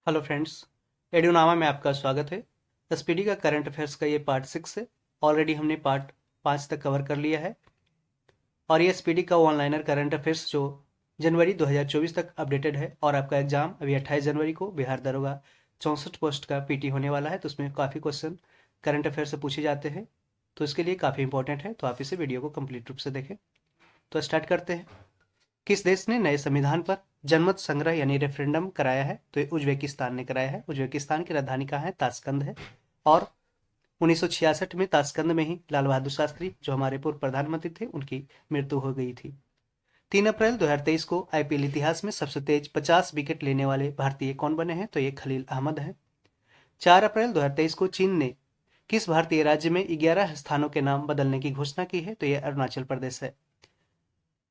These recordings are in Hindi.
हेलो फ्रेंड्स, एडुनामा में आपका स्वागत है। एसपीडी का करंट अफेयर्स का ये पार्ट 6 है। ऑलरेडी हमने पार्ट 5 तक कवर कर लिया है और ये एसपीडी का ऑनलाइनर करंट अफेयर्स जो जनवरी 2024 तक अपडेटेड है। और आपका एग्जाम अभी 28 जनवरी को बिहार दरोगा 64 पोस्ट का पीटी होने वाला है, तो उसमें काफ़ी क्वेश्चन करंट अफेयर से पूछे जाते हैं, तो इसके लिए काफ़ी इंपॉर्टेंट है। तो आप इसे वीडियो को कंप्लीट रूप से देखें। तो स्टार्ट करते हैं। किस देश ने नए संविधान पर जनमत संग्रह यानी रेफरेंडम कराया है? तो ये उज्बेकिस्तान ने कराया है। उज्बेकिस्तान की राजधानी कहाँ है? ताशकंद है। और 1966 में ताशकंद में ही लाल बहादुर शास्त्री, जो हमारे पूर्व प्रधानमंत्री थे, उनकी मृत्यु हो गई थी। 3 अप्रैल 2023 को आईपीएल इतिहास में सबसे तेज 50 विकेट लेने वाले भारतीय कौन बने हैं? तो ये खलील अहमद है। 4 अप्रैल 2023 को चीन ने किस भारतीय राज्य में 11 स्थानों के नाम बदलने की घोषणा की है? तो ये अरुणाचल प्रदेश है।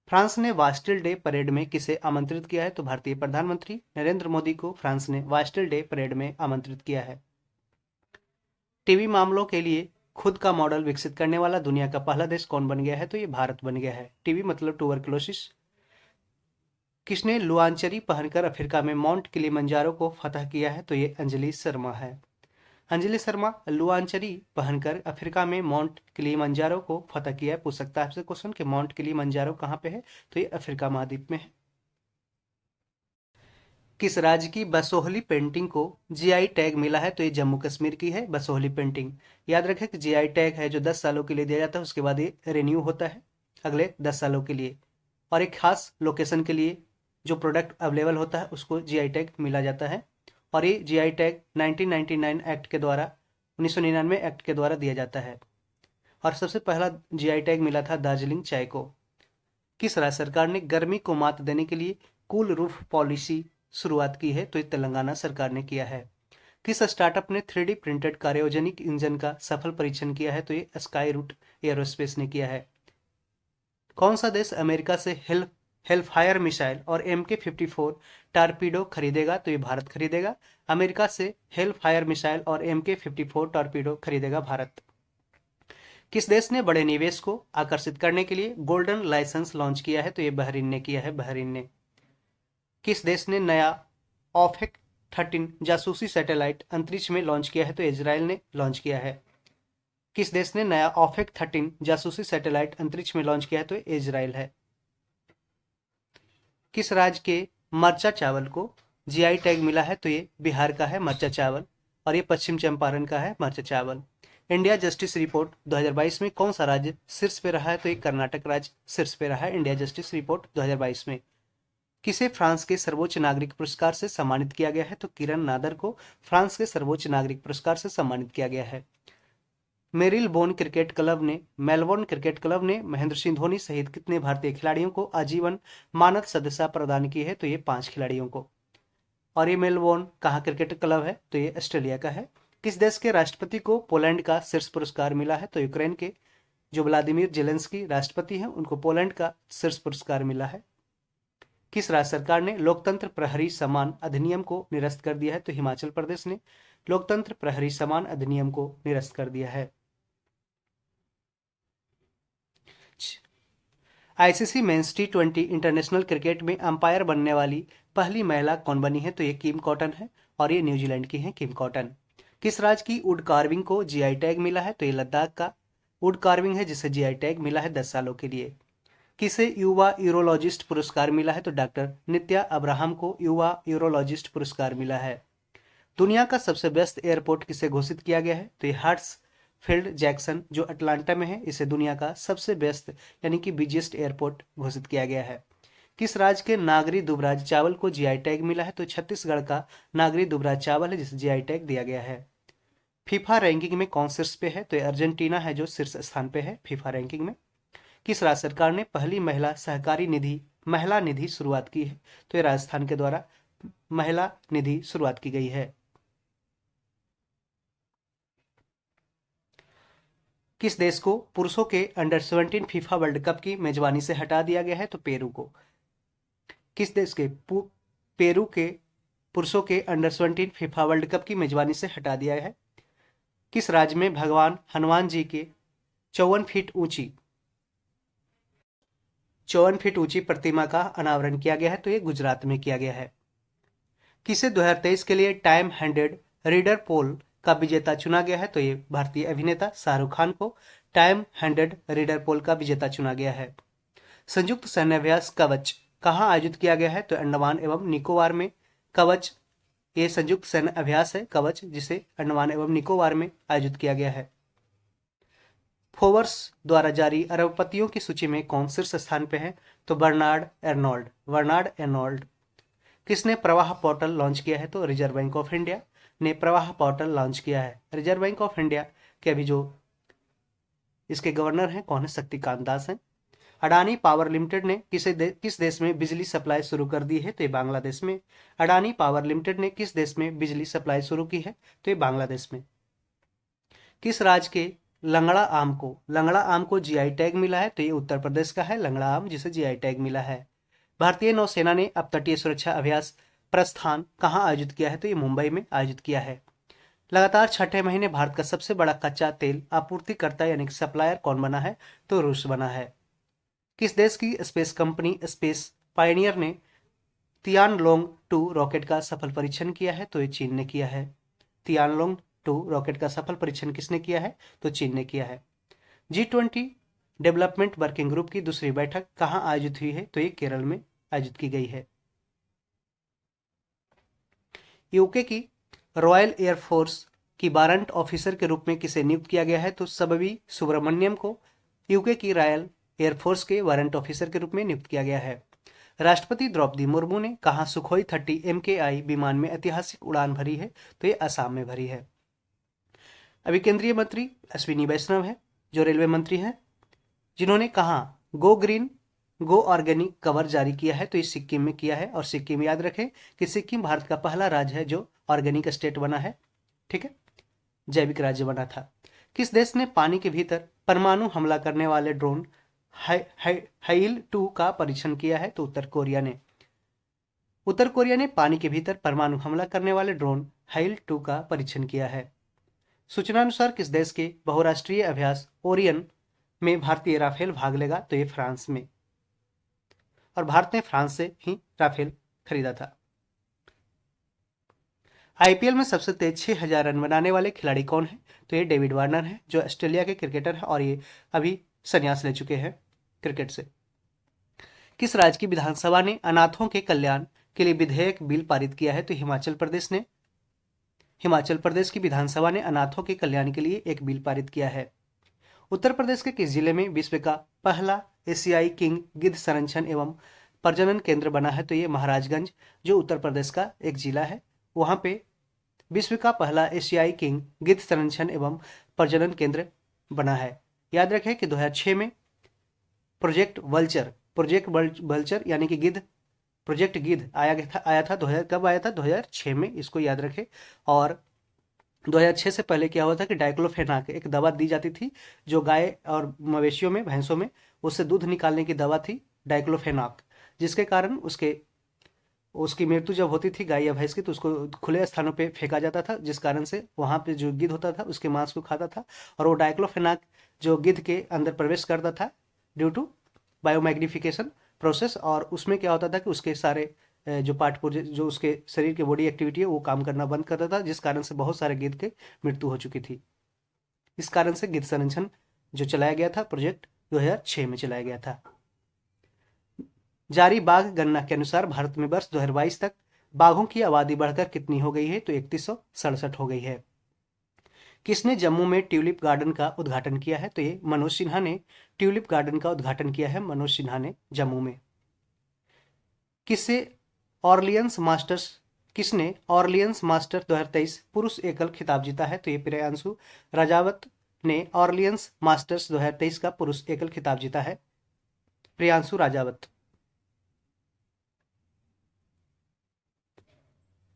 फ्रांस ने बास्टिल डे परेड में किसे आमंत्रित किया है? तो भारतीय प्रधानमंत्री नरेंद्र मोदी को फ्रांस ने बास्टिल डे परेड में आमंत्रित किया है। टीबी मामलों के लिए खुद का मॉडल विकसित करने वाला दुनिया का पहला देश कौन बन गया है? तो ये भारत बन गया है। टीबी मतलब ट्यूबरकुलोसिस। किसने लुआंचरी पहनकर अफ्रीका में माउंट किलिमंजारो को फतह किया है? तो ये अंजलि शर्मा है। अंजलि शर्मा लुआंचरी पहनकर अफ्रीका में माउंट किलिमंजारो को फतह किया है। पूछ सकता है आपसे क्वेश्चन कि माउंट किलिमंजारो कहाँ पे है? तो ये अफ्रीका महाद्वीप में है। किस राज्य की बसोहली पेंटिंग को जीआई टैग मिला है? तो ये जम्मू कश्मीर की है बसोहली पेंटिंग। याद रखें कि जीआई टैग है जो 10 सालों के लिए दिया जाता है, उसके बाद ये रिन्यू होता है अगले 10 सालों के लिए। और एक खास लोकेशन के लिए जो प्रोडक्ट अवेलेबल होता है उसको जीआई टैग मिला जाता है। और ये जीआई टैग 1999 एक्ट के द्वारा 1999 एक्ट के द्वारा दिया जाता है। और सबसे पहला जीआई टैग मिला था दार्जिलिंग चाय को। किस राज्य सरकार ने गर्मी को मात देने के लिए कूल रूफ पॉलिसी शुरुआत की है? तो ये तेलंगाना सरकार ने किया है। किस स्टार्टअप ने 3D प्रिंटेड क्रायोजेनिक इंजन का सफल परीक्षण किया है? तो ये स्काई रूट एयरोस्पेस ने किया है। कौन सा देश अमेरिका से हेलफायर मिसाइल और MK-54 टॉर्पीडो खरीदेगा? तो ये भारत खरीदेगा। अमेरिका से हेलफायर मिसाइल और MK-54 टॉर्पीडो खरीदेगा भारत। किस देश ने बड़े निवेश को आकर्षित करने के लिए गोल्डन लाइसेंस लॉन्च किया है? तो ये बहरीन ने किया है, बहरीन ने। किस देश ने नया ऑफेक 13 जासूसी सैटेलाइट अंतरिक्ष में लॉन्च किया है? तो इजराइल ने लॉन्च किया है। किस देश ने नया ऑफेक 13 जासूसी सैटेलाइट अंतरिक्ष में लॉन्च किया है? तो इजराइल है। किस राज्य के मरचा चावल को जीआई टैग मिला है? तो ये बिहार का है मरचा चावल। और ये पश्चिम चंपारण का है मरचा चावल। इंडिया जस्टिस रिपोर्ट 2022 में कौन सा राज्य शीर्ष पे रहा है? तो ये कर्नाटक राज्य शीर्ष पे रहा है इंडिया जस्टिस रिपोर्ट 2022 में। किसे फ्रांस के सर्वोच्च नागरिक पुरस्कार से सम्मानित किया गया है? तो किरण नादर को फ्रांस के सर्वोच्च नागरिक पुरस्कार से सम्मानित किया गया है। मेलबोर्न क्रिकेट क्लब ने महेंद्र सिंह धोनी सहित कितने भारतीय खिलाड़ियों को आजीवन मानद सदस्यता प्रदान की है? तो ये 5 खिलाड़ियों को। और ये मेलबोर्न कहाँ क्रिकेट क्लब है? तो ये ऑस्ट्रेलिया का है। किस देश के राष्ट्रपति को पोलैंड का शीर्ष पुरस्कार मिला है? तो यूक्रेन के जो व्लादिमीर जेलेंस्की राष्ट्रपति हैं, उनको पोलैंड का शीर्ष पुरस्कार मिला है। किस राज्य सरकार ने लोकतंत्र प्रहरी सम्मान अधिनियम को निरस्त कर दिया है? तो हिमाचल प्रदेश ने लोकतंत्र प्रहरी सम्मान अधिनियम को निरस्त कर दिया है। ICC men's T20 international cricket में अंपायर बनने वाली पहली महिला कौन बनी है? तो ये किम कॉटन है और ये न्यूजीलैंड की है किम कॉटन। किस राज्य की वुड कार्विंग को जीआई टैग मिला है? तो ये लद्दाख का वुड कार्विंग है जिसे जीआई टैग मिला है 10 सालों के लिए। किसे युवा यूरोलॉजिस्ट पुरस्कार मिला है? तो डॉक्टर नित्या अब्राहम को युवा यूरोलॉजिस्ट पुरस्कार मिला है। दुनिया का सबसे व्यस्त एयरपोर्ट किसे घोषित किया गया है? तो ये हार्ट्सफील्ड जैक्सन जो अटलांटा में है, इसे दुनिया का सबसे व्यस्त यानी कि बिजिएस्ट एयरपोर्ट घोषित किया गया है। किस राज्य के नागरी दुबराज चावल को जीआई टैग मिला है? तो छत्तीसगढ़ का नागरी दुबराज चावल है जिसे जीआई टैग दिया गया है। फीफा रैंकिंग में कौन शीर्ष पे है? तो ये अर्जेंटीना है जो शीर्ष स्थान पे है फीफा रैंकिंग में। किस राज्य सरकार ने पहली महिला निधि शुरुआत की है? तो ये राजस्थान के द्वारा महिला निधि शुरुआत की गई है। किस देश को पुरुषों के अंडर 17 फीफा वर्ल्ड कप की मेजबानी से हटा दिया गया है? तो पेरू को। किस देश के पेरू के पुरुषों के अंडर 17 फीफा वर्ल्ड कप की मेजबानी से हटा दिया है? किस राज्य में भगवान हनुमान जी के 54 फीट ऊंची प्रतिमा का अनावरण किया गया है? तो ये गुजरात में किया गया है। किसे 2023 के लिए टाइम हैंडेड रीडर पोल का विजेता चुना गया है? तो ये भारतीय अभिनेता शाहरुख खान को टाइम हैंडेड रीडर पोल का विजेता चुना गया है। संयुक्त सैन्याभ्यास कवच कहाँ आयोजित किया गया है? तो अंडमान एवं निकोबार में। कवच ये संयुक्त सैन्य अभ्यास है कवच, जिसे अंडमान एवं निकोबार में आयोजित किया गया है। फोर्ब्स द्वारा जारी अरबपतियों की सूची में कौन शीर्ष स्थान पे है? तो बर्नार्ड एर्नोल्ड। किसने प्रवाह पोर्टल लॉन्च किया है? तो रिजर्व बैंक ऑफ इंडिया ने प्रवाह पोर्टल लॉन्च किया है। रिजर्व बैंक ऑफ इंडिया के अभी जो इसके गवर्नर हैं कौन है? शक्तिकांत दास हैं। अडानी पावर लिमिटेड ने किस देश में बिजली सप्लाई शुरू कर दी है? तो ये बांग्लादेश में। अडानी पावर लिमिटेड ने किस देश में बिजली सप्लाई शुरू की है? तो ये बांग्लादेश में। किस राज्य के लंगड़ा आम को जीआई टैग मिला है? तो ये उत्तर प्रदेश का है लंगड़ा आम, जिसे जीआई टैग मिला है। भारतीय नौसेना ने अब तटीय सुरक्षा अभ्यास प्रस्थान कहाँ आयोजित किया है? तो ये मुंबई में आयोजित किया है। लगातार छठे महीने भारत का सबसे बड़ा कच्चा तेल आपूर्तिकर्ता यानी कि सप्लायर कौन बना है? तो रूस बना है। किस देश की स्पेस कंपनी स्पेस पायनियर ने तियानलोंग 2 रॉकेट का सफल परीक्षण किया है? तो ये चीन ने किया है। तियानलोंग 2 रॉकेट का सफल परीक्षण किसने किया है? तो चीन ने किया है। G20 डेवलपमेंट वर्किंग ग्रुप की दूसरी बैठक कहाँ आयोजित हुई है? तो ये केरल में आयोजित की गई है। यूके की रॉयल एयरफोर्स की वारंट ऑफिसर के रूप में किसे नियुक्त किया गया है? तो सबवी सुब्रमण्यम को यूके की रॉयल एयरफोर्स के वारंट ऑफिसर के रूप में नियुक्त किया गया है। राष्ट्रपति द्रौपदी मुर्मू ने कहा सुखोई 30 MKI विमान में ऐतिहासिक उड़ान भरी है? तो ये असम में भरी है। अभी केंद्रीय मंत्री अश्विनी वैष्णव है जो रेलवे मंत्री हैं, जिन्होंने कहा गो ग्रीन गो ऑर्गेनिक कवर जारी किया है? तो ये सिक्किम में किया है। और सिक्किम याद रखें कि सिक्किम भारत का पहला राज्य है जो ऑर्गेनिक स्टेट बना है, ठीक है, जैविक राज्य बना था। किस देश ने पानी के भीतर परमाणु हमला करने वाले ड्रोन हाइल 2 का परीक्षण किया है? तो उत्तर कोरिया ने पानी के भीतर परमाणु हमला करने वाले ड्रोन हाइल 2 का परीक्षण किया है। सूचना अनुसार किस देश के बहुराष्ट्रीय अभ्यास ओरियन में भारतीय राफेल भाग लेगा? तो ये फ्रांस में। और भारत ने फ्रांस से ही राफेल खरीदा था। आईपीएल में सबसे तेज 6000 रन बनाने वाले खिलाड़ी कौन है? तो ये डेविड वार्नर है जो ऑस्ट्रेलिया के क्रिकेटर है और ये अभी संन्यास ले चुके हैं क्रिकेट से। किस राज्य की विधानसभा ने अनाथों के कल्याण के लिए विधेयक बिल पारित किया है? तो हिमाचल प्रदेश की विधानसभा ने अनाथों के कल्याण के लिए एक बिल पारित किया है। उत्तर प्रदेश के किस जिले में विश्व का पहला एशियाई किंग गिद्ध संरक्षण एवं प्रजनन केंद्र बना है? तो ये महाराजगंज जो उत्तर प्रदेश का एक जिला है, वहां पे विश्व का पहला एशियाई किंग गिद्ध संरक्षण एवं प्रजनन केंद्र बना है। याद रखें कि 2006 में प्रोजेक्ट वल्चर यानी कि गिद्ध प्रोजेक्ट गिद्ध आया था 2000 कब आया था? 2006 में, इसको याद रखें। और 2006 से पहले क्या हुआ था कि डाइक्लोफेनाक एक दवा दी जाती थी जो गाय और मवेशियों में, भैंसों में, उससे दूध निकालने की दवा थी डाइक्लोफेनाक, जिसके कारण उसकी मृत्यु जब होती थी गाय या भैंस की तो उसको खुले स्थानों पे फेंका जाता था, जिस कारण से वहां पे जो गिद्ध होता था उसके मांस को खाता था और वो डाइक्लोफेनाक जो गिद्ध के अंदर प्रवेश करता था ड्यू टू बायोमैग्निफिकेशन प्रोसेस, और उसमें क्या होता था कि उसके सारे जो पार्ट पुर्जे जो उसके शरीर की बॉडी एक्टिविटी है वो काम करना बंद करता था, जिस कारण से बहुत सारे गिद्ध की मृत्यु हो चुकी थी। इस कारण से गिद्ध संरक्षण जो चलाया गया था प्रोजेक्ट 2006 में चलाया गया था। जारी बाघ गणना के अनुसार भारत में वर्ष 2022 तक बाघों की आबादी बढ़कर कितनी हो गई है? तो 3167 हो गई है। किसने जम्मू में ट्यूलिप गार्डन का उद्घाटन किया है? तो ये मनोज सिन्हा ने ट्यूलिप गार्डन का उद्घाटन किया है, मनोज सिन्हा ने जम्मू में। किसने ऑरलियंस मास्टर 2023 पुरुष एकल खिताब जीता है? तो ये प्रियांशु राजावत ने ऑरलियंस मास्टर्स 2023 का पुरुष एकल खिताब जीता है, प्रियांशु राजावत।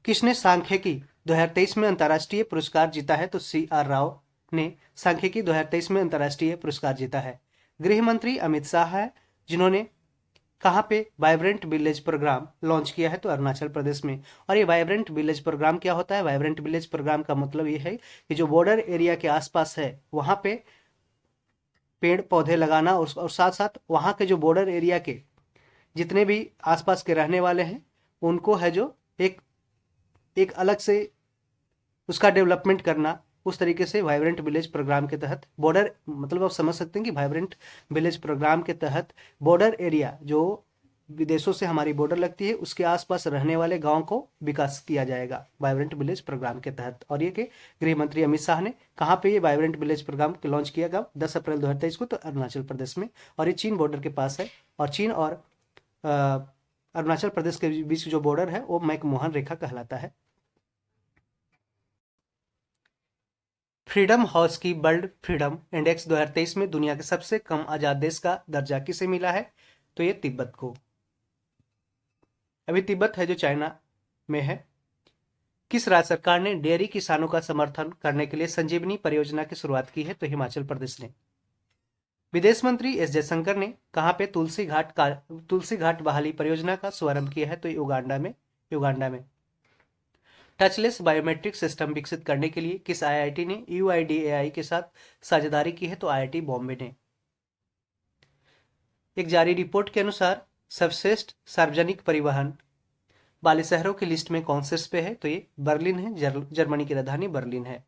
किसने सांख्यिकी 2023 में अंतर्राष्ट्रीय पुरस्कार जीता है? तो CR राव ने सांख्यिकी 2023 में अंतर्राष्ट्रीय पुरस्कार जीता है। गृह मंत्री अमित शाह है जिन्होंने कहाँ पे वाइब्रेंट विलेज प्रोग्राम लॉन्च किया है? तो अरुणाचल प्रदेश में। और ये वाइब्रेंट विलेज प्रोग्राम क्या होता है? वाइब्रेंट विलेज प्रोग्राम का मतलब ये है कि जो बॉर्डर एरिया के आसपास है वहाँ पे पेड़ पौधे लगाना और साथ साथ वहाँ के जो बॉर्डर एरिया के जितने भी आसपास के रहने वाले हैं उनको है जो एक एक अलग से उसका डेवलपमेंट करना, उस तरीके से वाइब्रेंट विलेज प्रोग्राम के तहत बॉर्डर, मतलब आप समझ सकते हैं कि वाइब्रेंट विलेज प्रोग्राम के तहत बॉर्डर एरिया जो विदेशों से हमारी बॉर्डर लगती है उसके आसपास रहने वाले गांव को विकास किया जाएगा वाइब्रेंट विलेज प्रोग्राम के तहत। और ये कि गृह मंत्री अमित शाह ने कहाँ पे ये वाइब्रेंट विलेज प्रोग्राम लॉन्च किया गया 10 अप्रैल 2023 को, तो अरुणाचल प्रदेश में। और ये चीन बॉर्डर के पास है, और चीन और अरुणाचल प्रदेश के बीच जो बॉर्डर है वो मैकमोहन रेखा कहलाता है। फ्रीडम हाउस की वर्ल्ड फ्रीडम इंडेक्स 2023 में दुनिया के सबसे कम आजाद देश का दर्जा किसे मिला है? तो ये तिब्बत को। अभी तिब्बत है जो चाइना में है। किस राज्य सरकार ने डेयरी किसानों का समर्थन करने के लिए संजीवनी परियोजना की शुरुआत की है? तो हिमाचल प्रदेश ने। विदेश मंत्री एस जयशंकर ने कहां पे तुलसी घाट बहाली परियोजना का शुभारंभ किया है? तो युगांडा में। टचलेस बायोमेट्रिक सिस्टम विकसित करने के लिए किस आईआईटी ने यूआईडीएआई के साथ साझेदारी की है? तो आईआईटी बॉम्बे ने। एक जारी रिपोर्ट के अनुसार सर्वश्रेष्ठ सार्वजनिक परिवहन वाले शहरों की लिस्ट में कौन शीर्ष पे है? तो ये बर्लिन है, जर्मनी की राजधानी बर्लिन है।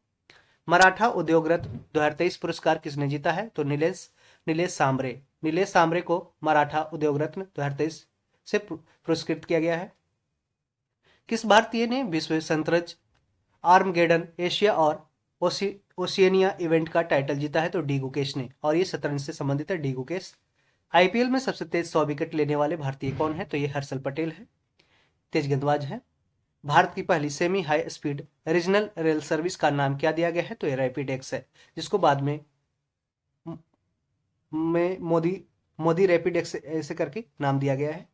मराठा उद्योग रत्न 2023 पुरस्कार किसने जीता है? तो नीलेश सांबरे को मराठा उद्योग रत्न 2023 से पुरस्कृत किया गया है। किस भारतीय ने विश्व शतरंज आर्मगेडन एशिया और ओशियनिया इवेंट का टाइटल जीता है? तो डी गुकेश ने। और ये शतरंज से संबंधित है, डी गुकेश। आईपीएल में सबसे तेज 100 विकेट लेने वाले भारतीय कौन है? तो ये हर्षल पटेल है, तेज गेंदबाज है। भारत की पहली semi high speed regional rail service का नाम क्या दिया गया है? तो ये रैपिड एक्स है, जिसको बाद में मोदी रैपिड एक्स ऐसे करके नाम दिया गया है।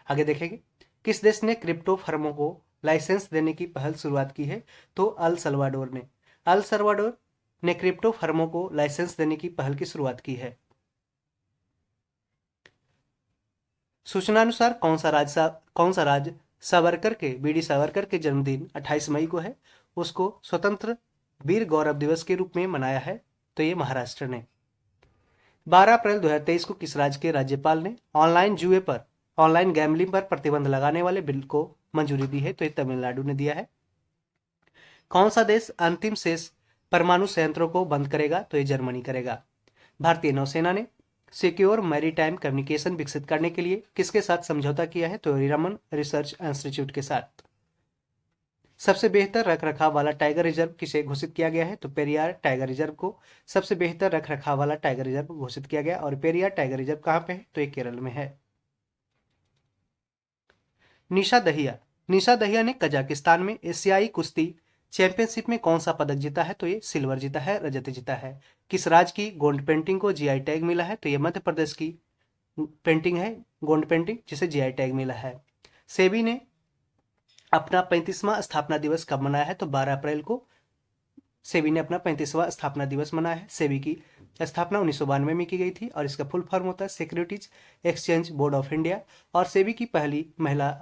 आगे देखेंगे, किस देश ने क्रिप्टो फर्मों को लाइसेंस देने की पहल शुरुआत की है? तो अल सल्वाडोर ने। अल सल्वाडोर ने क्रिप्टो फर्मों को लाइसेंस देने की पहल की शुरुआत की है। सूचना अनुसार कौन सा राज्य सावरकर के बीडी सावरकर के जन्मदिन 28 मई को है, उसको स्वतंत्र वीर गौरव दिवस के रूप में मनाया है? तो ये महाराष्ट्र ने। 12 अप्रैल 2023 को किस राज्य के राज्यपाल ने ऑनलाइन गैम्बलिंग पर प्रतिबंध लगाने वाले बिल को मंजूरी दी है? तो ये तमिलनाडु ने दिया है। कौन सा देश अंतिम शेष परमाणु संयंत्रों को बंद करेगा? तो ये जर्मनी करेगा। भारतीय नौसेना ने सिक्योर मैरीटाइम कम्युनिकेशन विकसित करने के लिए किसके साथ समझौता किया है? तो रमन रिसर्च इंस्टीट्यूट के साथ। सबसे बेहतर रख रखाव वाला टाइगर रिजर्व किसे घोषित किया गया है? तो पेरियार टाइगर रिजर्व को सबसे बेहतर रख रखाव वाला टाइगर रिजर्व घोषित किया गया। और पेरियार टाइगर रिजर्व कहां पे है? तो ये केरल में है। निशा दहिया ने कजाकिस्तान में एशियाई कुश्ती चैंपियनशिप में कौन सा पदक जीता है? तो ये सिल्वर जीता है, रजत जीता है। किस राज्य की गोंड पेंटिंग को जीआई टैग मिला है? तो ये मध्य प्रदेश की पेंटिंग है, गोंड पेंटिंग, जिसे जीआई टैग मिला है। सेबी ने अपना 35वां स्थापना दिवस कब मनाया है? तो 12 अप्रैल को सेबी ने अपना 35वां स्थापना दिवस मनाया है। सेबी की स्थापना 1992 में की गई थी और इसका फुल फॉर्म होता है securities exchange board of India. और सेबी की पहली महिला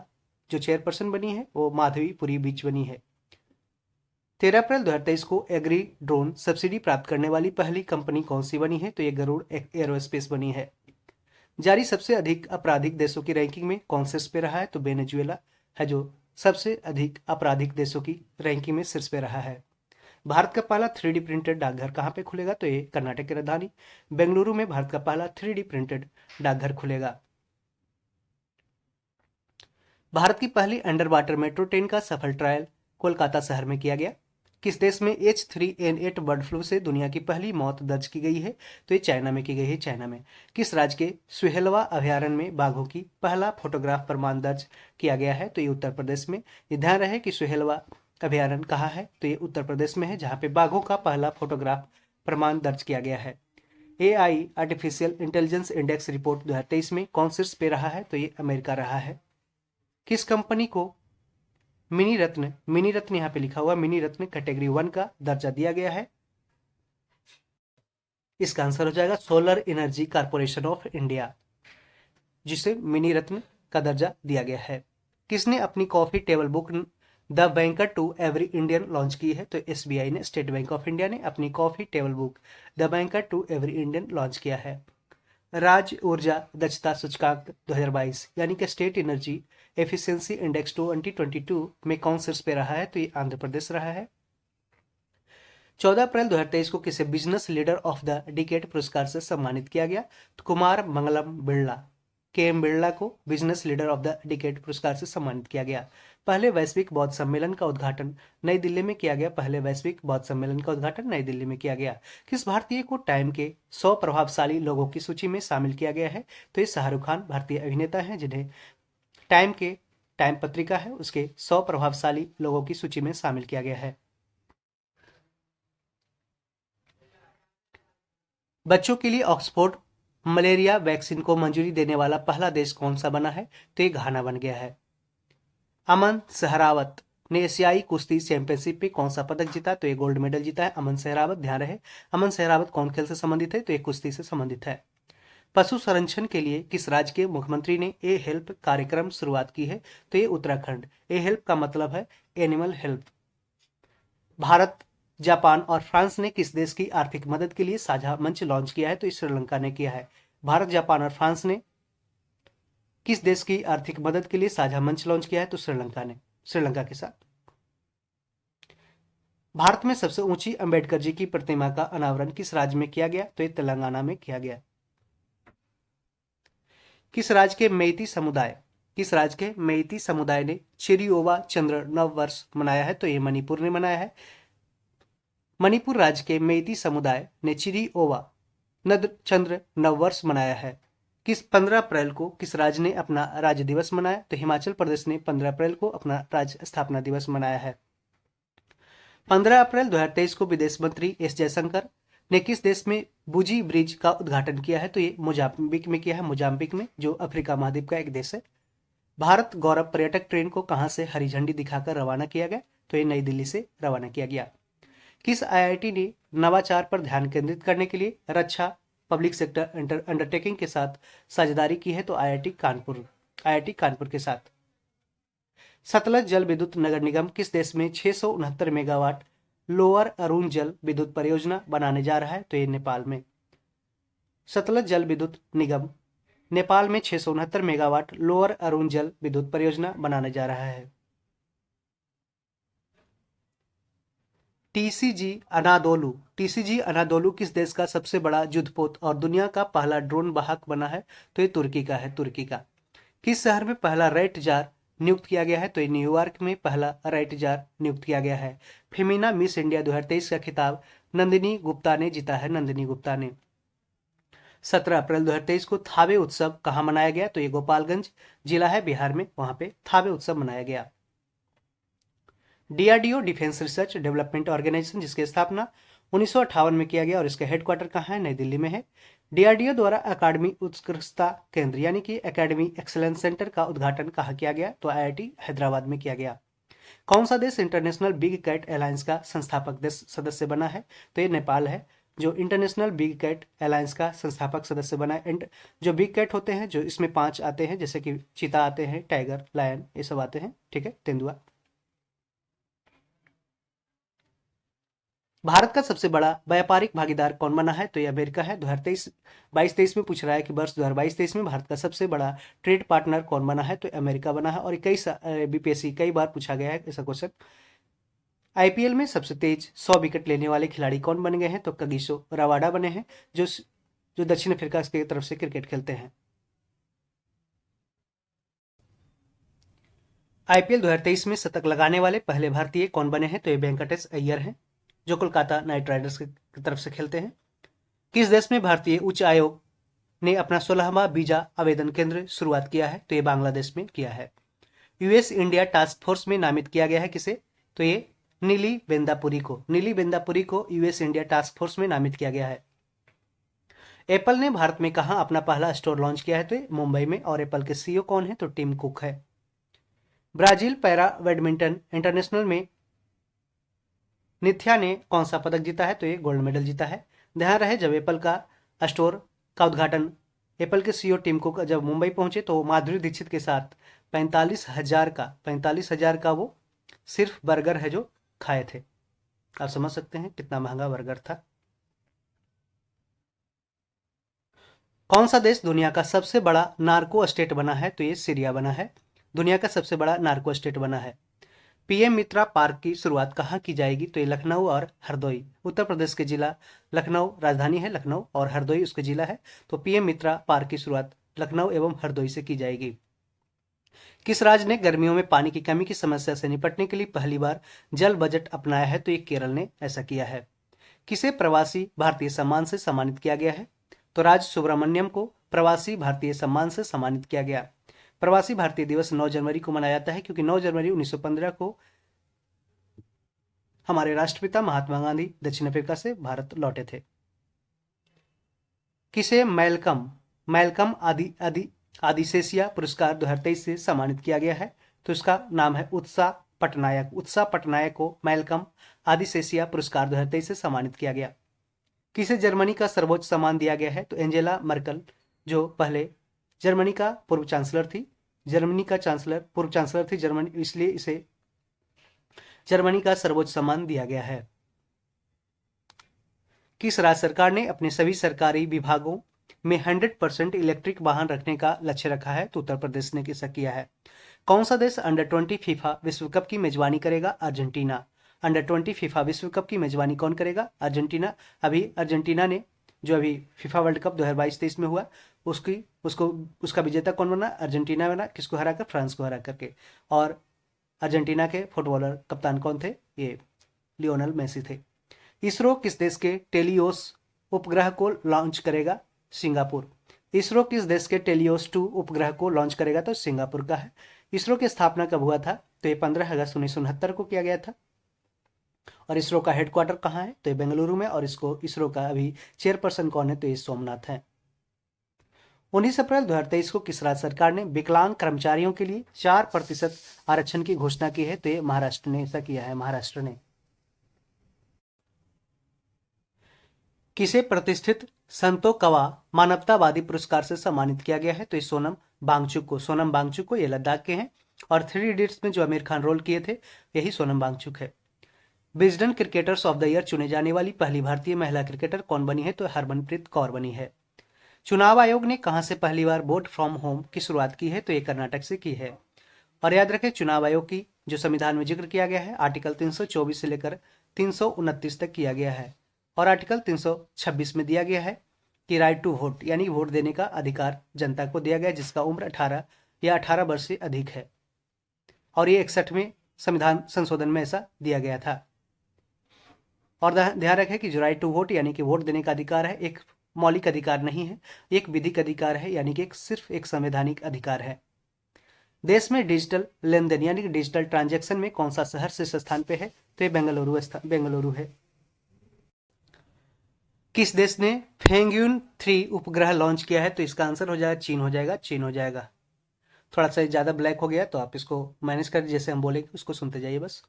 जो चेयरपर्सन बनी है वो माधवी पुरी बीच बनी है। 13 अप्रैल 2023 को एग्री ड्रोन सब्सिडी प्राप्त करने वाली पहली कंपनी कौन सी बनी है? तो ये गरुड़ एरोस्पेस बनी है। जारी सबसे अधिक आपराधिक देशों की रैंकिंग में कौन शीर्ष पे रहा है? तो वेनेजुएला है जो सबसे अधिक आपराधिक देशों की रैंकिंग में शीर्ष पे रहा है। भारत का पहला 3D प्रिंटेड डाकघर कहाँ पे खुलेगा? तो ये कर्नाटक की राजधानी बेंगलुरु में भारत का पहला 3D प्रिंटेड डाकघर खुलेगा। भारत की पहली अंडर वाटर मेट्रो ट्रेन का सफल ट्रायल कोलकाता शहर में किया गया। किस देश में H3N8 बर्ड फ्लू से दुनिया की पहली मौत दर्ज की गई है? तो ये चाइना में की गई है, चाइना में। किस राज्य के सुहेलवा अभयारण्य में बाघों की पहला फोटोग्राफ प्रमाण दर्ज किया गया है? तो ये उत्तर प्रदेश में। ये ध्यान रहे कि सुहेलवा अभयारण्य कहाँ है? तो ये उत्तर प्रदेश में है, जहाँ पे बाघों का पहला फोटोग्राफ प्रमाण दर्ज किया गया है। AI artificial intelligence index report 2023 में कौन शीर्ष पे रहा है? तो ये अमेरिका रहा है। किस कंपनी को मिनी रत्न यहाँ पे लिखा हुआ मिनी रत्न कैटेगरी 1 का दर्जा दिया गया है? इसका आंसर हो जाएगा solar energy corporation of India, जिसे मिनी रत्न का दर्जा दिया गया है। किसने अपनी coffee table book the banker to every Indian launch की है? तो SBI ने, स्टेट बैंक ऑफ इंडिया ने अपनी coffee table book the banker to every Indian launch किया है। राज्य ऊर्जा दक्षता सूचकांक 2022 यानी कि स्टेट एनर्जी एफिशिएंसी इंडेक्स 2022 में कौन शीर्ष पे रहा है? तो ये आंध्र प्रदेश रहा है। 14 अप्रैल 2023 को किसे business leader of the decade पुरस्कार से सम्मानित किया गया? तो कुमार मंगलम बिरला, के एम बिरला को business leader of the decade पुरस्कार से सम्मानित किया गया। पहले वैश्विक बौद्ध सम्मेलन का उद्घाटन नई दिल्ली में किया गया। पहले वैश्विक बौद्ध सम्मेलन का उद्घाटन नई दिल्ली में किया गया। किस भारतीय को टाइम के 100 प्रभावशाली लोगों की सूची में शामिल किया गया है? तो ये शाहरुख खान भारतीय अभिनेता हैं जिन्हें टाइम पत्रिका है उसके 100 प्रभावशाली लोगों की सूची में शामिल किया गया है। बच्चों के लिए ऑक्सफोर्ड मलेरिया वैक्सीन को मंजूरी देने वाला पहला देश कौन सा बना है? तो ये घाना बन गया है। अमन सहरावत ने एशियाई कुश्ती चैंपियनशिप में कौन सा पदक जीता? तो ये गोल्ड मेडल जीता है अमन सहरावत। ध्यान रहे अमन सहरावत कौन खेल से संबंधित है? तो ये कुश्ती से संबंधित है। पशु संरक्षण के लिए किस राज्य के मुख्यमंत्री ने ए हेल्प कार्यक्रम शुरुआत की है? तो ये उत्तराखंड। ए हेल्प का मतलब है एनिमल हेल्प। भारत, जापान और फ्रांस ने किस देश की आर्थिक मदद के लिए साझा मंच लॉन्च किया है? तो श्रीलंका ने किया है। भारत, जापान और फ्रांस ने किस देश की आर्थिक मदद के लिए साझा मंच लॉन्च किया है? तो श्रीलंका ने, श्रीलंका के साथ। भारत में सबसे ऊंची अंबेडकर जी की प्रतिमा का अनावरण किस राज्य में किया गया? तो ये तेलंगाना में किया गया। किस राज्य के मेइती समुदाय ने चिरिओवा चंद्र नव वर्ष मनाया है? तो ये मणिपुर ने मनाया है। मणिपुर राज्य के मेइती समुदाय ने चिरिओवा चंद्र नववर्ष मनाया है। किस 15 अप्रैल को किस राज्य ने अपना राज्य दिवस मनाया? तो हिमाचल प्रदेश ने 15 अप्रैल को अपना राज्य स्थापना दिवस मनाया है। 15 अप्रैल 2023 को विदेश मंत्री एस जयशंकर ने किस देश में बुजी ब्रिज का उद्घाटन किया है? तो ये मोजाम्बिक में किया है, मोजाम्बिक में, जो अफ्रीका महाद्वीप का एक देश है। भारत गौरव पर्यटक ट्रेन को कहां से हरी झंडी दिखाकर रवाना किया गया? तो ये नई दिल्ली से रवाना किया गया। किस आईआईटी ने नवाचार पर ध्यान केंद्रित करने के लिए रक्षा पब्लिक सेक्टर अंडरटेकिंग के साथ साझेदारी की है? तो आईआईटी कानपुर के साथ। सतलज जल विद्युत नगर निगम किस देश में 669 मेगावाट लोअर अरुण जल विद्युत परियोजना बनाने जा रहा है? तो ये नेपाल में। सतलज जल विद्युत निगम नेपाल में 669 मेगावाट लोअर अरुण जल विद्युत परियोजना बनाने जा रहा है। टीसीजी अनादोलू किस देश का सबसे बड़ा युद्धपोत और दुनिया का पहला ड्रोन वाहक बना है? तो ये तुर्की का है, तुर्की का। किस शहर में पहला राइट जार नियुक्त किया गया है? तो ये न्यूयॉर्क में पहला राइट जार नियुक्त किया गया है। फेमिना मिस इंडिया 2023 का खिताब नंदिनी गुप्ता ने जीता है, नंदिनी गुप्ता ने। 17 अप्रैल 2023 को थावे उत्सव कहाँ मनाया गया? तो ये गोपालगंज जिला है बिहार में, वहां पे थावे उत्सव मनाया गया। DRDO defence research development organisation जिसकी स्थापना 1958 में किया गया और इसका हेडक्वार्टर कहाँ है? नई दिल्ली में है। डीआरडीओ द्वारा अकादमी उत्कृष्टता केंद्र यानी कि एकेडमी एक्सलेंस सेंटर का उद्घाटन कहाँ किया गया? तो आईआईटी हैदराबाद में किया गया। कौन सा देश इंटरनेशनल बिग कैट अलायंस का संस्थापक देश सदस्य बना है? तो ये नेपाल है, जो इंटरनेशनल बिग कैट अलायंस का संस्थापक सदस्य बना है। जो बिग कैट होते हैं, जो इसमें 5 आते हैं, जैसे कि चीता आते हैं, टाइगर, लायन, ये सब आते हैं, ठीक है, तेंदुआ। भारत का सबसे बड़ा व्यापारिक भागीदार कौन बना है? तो ये अमेरिका है। 2022-23 में पूछ रहा है कि वर्ष 2022-23 में भारत का सबसे बड़ा ट्रेड पार्टनर कौन बना है? तो अमेरिका बना है। और बीपीएससी कई बार पूछा गया है ऐसा क्वेश्चन। आईपीएल में सबसे तेज 100 विकेट लेने वाले खिलाड़ी कौन बन गए हैं? तो कगिसो रबाडा बने हैं, जो जो दक्षिण अफ्रीका की तरफ से क्रिकेट खेलते हैं। आईपीएल 2023 में शतक लगाने वाले पहले भारतीय कौन बने हैं? तो ये वेंकटेश अय्यर हैं, जो कोलकाता नाइट राइडर्स की तरफ से खेलते हैं। किस देश में भारतीय उच्च आयोग ने अपना 16वां वीजा आवेदन केंद्र शुरुआत किया है? तो ये बांग्लादेश में किया है। यूएस इंडिया टास्क फोर्स में नामित किया गया है किसे? तो ये नीली बेंदापुरी को यूएस इंडिया टास्क फोर्स में नामित किया गया है। एप्पल ने भारत में कहां अपना पहला स्टोर लॉन्च किया है? तो मुंबई में। और एप्पल के सीईओ कौन है? तो टिम कुक है। ब्राजील पैरा बैडमिंटन इंटरनेशनल में निथ्या ने कौन सा पदक जीता है? तो ये गोल्ड मेडल जीता है। ध्यान रहे जब एप्पल का स्टोर का उद्घाटन एप्पल के सीईओ टिम कुक जब मुंबई पहुंचे तो माधुरी दीक्षित के साथ 45,000 का वो सिर्फ बर्गर है जो खाए थे। आप समझ सकते हैं कितना महंगा बर्गर था। कौन सा देश दुनिया का सबसे बड़ा नार्को स्टेट बना है? तो ये सीरिया बना है, दुनिया का सबसे बड़ा नार्को स्टेट बना है। पीएम मित्रा पार्क की शुरुआत कहाँ की जाएगी? तो ये लखनऊ और हरदोई, उत्तर प्रदेश के जिला लखनऊ राजधानी है लखनऊ और हरदोई उसके जिला है। तो पीएम मित्रा पार्क की शुरुआत लखनऊ एवं हरदोई से की जाएगी। किस राज्य ने गर्मियों में पानी की कमी की समस्या से निपटने के लिए पहली बार जल बजट अपनाया है? तो ये केरल ने ऐसा किया है। किसे प्रवासी भारतीय सम्मान से सम्मानित किया गया है? तो राज सुब्रमण्यम को प्रवासी भारतीय सम्मान से सम्मानित किया गया। प्रवासी भारतीय दिवस 9 जनवरी को मनाया जाता है क्योंकि 9 जनवरी 1915 को हमारे राष्ट्रपिता महात्मा गांधी दक्षिण अफ्रीका से भारत लौटे थे। किसे मैल्कम मैल्कम आदि आदि आदिसेसिया पुरस्कार 2023 से सम्मानित किया गया है? तो इसका नाम है उत्साह पटनायक। उत्साह पटनायक को मैल्कम आदिसेसिया पुरस्कार 2023 से सम्मानित किया गया। किसे जर्मनी का सर्वोच्च सम्मान दिया गया है? तो एंजेला मर्कल, जो पहले जर्मनी का पूर्व चांसलर थी, जर्मनी का पूर्व चांसलर थी जर्मनी, इसलिए इसे जर्मनी का सर्वोच्च सम्मान दिया गया है। किस राज्य सरकार ने अपने सभी सरकारी विभागों में 100% इलेक्ट्रिक वाहन रखने का लक्ष्य रखा है? तो उत्तर प्रदेश ने ऐसा किया है। कौन सा देश अंडर 20 फीफा विश्व कप की मेजबानी करेगा? अर्जेंटीना। अंडर 20 फीफा विश्व कप की मेजबानी कौन करेगा? अर्जेंटीना। अभी अर्जेंटीना ने जो अभी फीफा वर्ल्ड कप 2022-23 में हुआ उसका विजेता कौन बना? अर्जेंटीना बना। किसको हरा कर? फ्रांस को हरा करके। और अर्जेंटीना के फुटबॉलर कप्तान कौन थे? ये लियोनल मेसी थे। इसरो किस देश के टेलियोस उपग्रह को लॉन्च करेगा? सिंगापुर। इसरो किस देश के टेलियोस 2 उपग्रह को लॉन्च करेगा? तो सिंगापुर का है। इसरो की स्थापना कब हुआ था? तो ये 15 अगस्त 1969 को किया गया था। और इसरो का हेडक्वार्टर कहाँ है? तो ये बेंगलुरु में। और इसरो का अभी चेयरपर्सन कौन है? तो ये सोमनाथ है। 19 अप्रैल 2023 को किस राज्य सरकार ने विकलांग कर्मचारियों के लिए 4% आरक्षण की घोषणा की है? तो ये महाराष्ट्र ने ऐसा किया है, महाराष्ट्र ने। किसे प्रतिष्ठित संतो कवा मानवतावादी पुरस्कार से सम्मानित किया गया है? तो ये सोनम बांगचुक को, ये लद्दाख के हैं। और 3 इडियट्स में जो आमिर खान रोल किए थे यही सोनम बांगचुक है। Wisden cricketers of the year चुने जाने वाली पहली भारतीय महिला क्रिकेटर कौन बनी है? तो हरमनप्रीत कौर बनी है। चुनाव आयोग ने कहां से पहली बार वोट फ्रॉम होम की शुरुआत की है? तो ये कर्नाटक से की है। और याद रखें, चुनाव आयोग की जो संविधान में जिक्र किया गया है आर्टिकल 324 से लेकर 329 तक किया गया है। और आर्टिकल 326 में दिया गया है कि राइट टू वोट यानी वोट देने का अधिकार जनता को दिया गया जिसका उम्र 18 या 18 वर्ष से अधिक है। और ये 61वें संविधान संशोधन में ऐसा दिया गया था। और ध्यान रखें कि जो राइट टू वोट यानी कि वोट देने का अधिकार है एक मौलिक अधिकार नहीं है, एक विधिक अधिकार है, यानी कि सिर्फ एक संवैधानिक अधिकार है। देश में डिजिटल लेन देन यानी कि डिजिटल ट्रांजैक्शन में कौन सा शहर शीर्ष स्थान पे है? तो ये बेंगलुरु है। किस देश ने फेंगयुन 3 उपग्रह लॉन्च किया है? तो इसका आंसर हो जाएगा चीन हो जाएगा। थोड़ा सा ज्यादा ब्लैक हो गया तो आप इसको मैनेज कर, जैसे हम बोलेंगे उसको सुनते जाइए बस।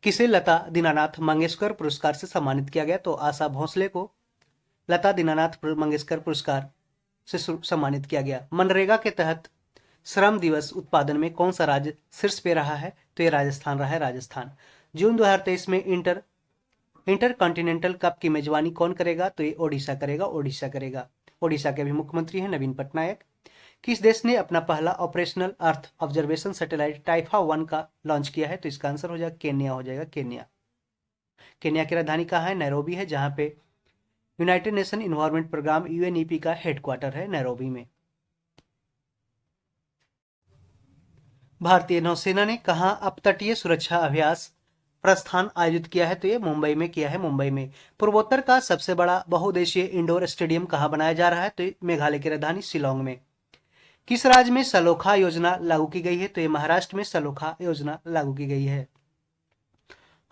किसे लता दीनानाथ मंगेशकर पुरस्कार से सम्मानित किया गया? तो आशा भोसले को लता दीनानाथ मंगेशकर पुरस्कार से सम्मानित किया गया। मनरेगा के तहत श्रम दिवस उत्पादन में कौन सा राज्य शीर्ष पे रहा है? तो ये राजस्थान रहा है, राजस्थान। जून 2023 में इंटर कॉन्टिनेंटल कप की मेजबानी कौन करेगा? तो ये ओडिशा करेगा। ओडिशा के भी मुख्यमंत्री हैं नवीन पटनायक। किस देश ने अपना पहला ऑपरेशनल अर्थ ऑब्जर्वेशन सैटेलाइट टाइफा 1 का लॉन्च किया है? तो इसका आंसर हो जाएगा केन्या। केन्या की राजधानी कहाँ है? नैरोबी है, जहां पे united nation environment programme UNEP का हेडक्वार्टर है नैरोबी में। भारतीय नौसेना ने कहाँ अपतटीय सुरक्षा अभ्यास प्रस्थान आयोजित किया है? तो ये मुंबई में किया है, मुंबई में। पूर्वोत्तर का सबसे बड़ा बहुउद्देशीय इंडोर स्टेडियम कहाँ बनाया जा रहा है? तो मेघालय की राजधानी शिलोंग में। किस राज्य में सलोखा योजना लागू की गई है? तो ये महाराष्ट्र में सलोखा योजना लागू की गई है।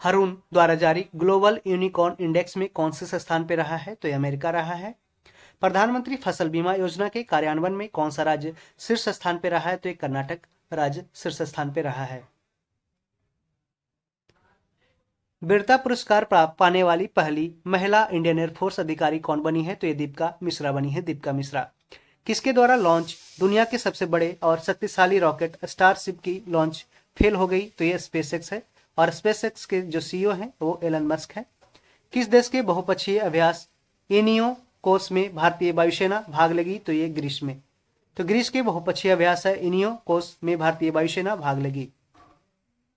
हरून द्वारा जारी ग्लोबल यूनिकॉर्न इंडेक्स में कौन से स्थान पर रहा है? तो ये अमेरिका रहा है। प्रधानमंत्री फसल बीमा योजना के कार्यान्वयन में कौन सा राज्य शीर्ष स्थान पर रहा है? तो ये कर्नाटक राज्य शीर्ष स्थान पर रहा है। वीरता पुरस्कार पाने वाली पहली महिला इंडियन एयरफोर्स अधिकारी कौन बनी है? तो ये दीपिका मिश्रा बनी है, दीपिका मिश्रा। किसके द्वारा लॉन्च दुनिया के सबसे बड़े और शक्तिशाली रॉकेट स्टारशिप की लॉन्च फेल हो गई? तो ये स्पेसएक्स है। और स्पेसएक्स के जो सीईओ हैं वो एलन मस्क है। किस देश के बहुपक्षीय अभ्यास इनियो कोष में भारतीय वायुसेना भाग लेगी? तो ये ग्रीस में। तो ग्रीस के बहुपक्षीय अभ्यास है इनियो कोष में भारतीय वायुसेना भाग लेगी।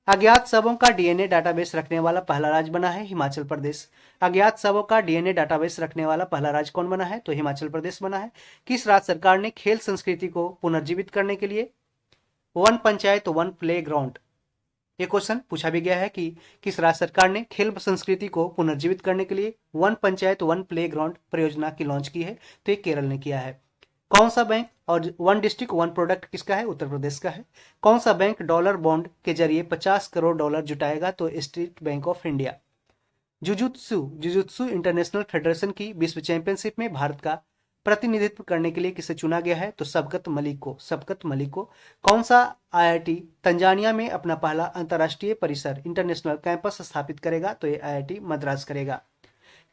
अज्ञात शवों का डीएनए डाटाबेस रखने वाला पहला राज्य बना है हिमाचल प्रदेश। अज्ञात शवों का डीएनए डाटाबेस रखने वाला पहला राज्य कौन बना है? तो हिमाचल प्रदेश बना है। किस राज्य सरकार ने खेल संस्कृति को पुनर्जीवित करने के लिए one panchayat one play ground, ये क्वेश्चन पूछा भी गया है कि किस राज्य सरकार ने खेल संस्कृति को पुनर्जीवित करने के लिए one panchayat one play ground परियोजना की लॉन्च की है? तो ये केरल ने किया है। कौन सा बैंक और वन डिस्ट्रिक्ट वन प्रोडक्ट किसका है? उत्तर प्रदेश का है। कौन सा बैंक डॉलर बॉन्ड के जरिए 50 करोड़ डॉलर जुटाएगा? तो state bank of India. Jujutsu international federation की विश्व चैंपियनशिप में भारत का प्रतिनिधित्व करने के लिए किसे चुना गया है? तो शबकत मलिक को। शबकत मलिक को। कौन सा आईआईटी तंजानिया में अपना पहला अंतर्राष्ट्रीय परिसर इंटरनेशनल कैंपस स्थापित करेगा? तो ये आईआईटी मद्रास करेगा।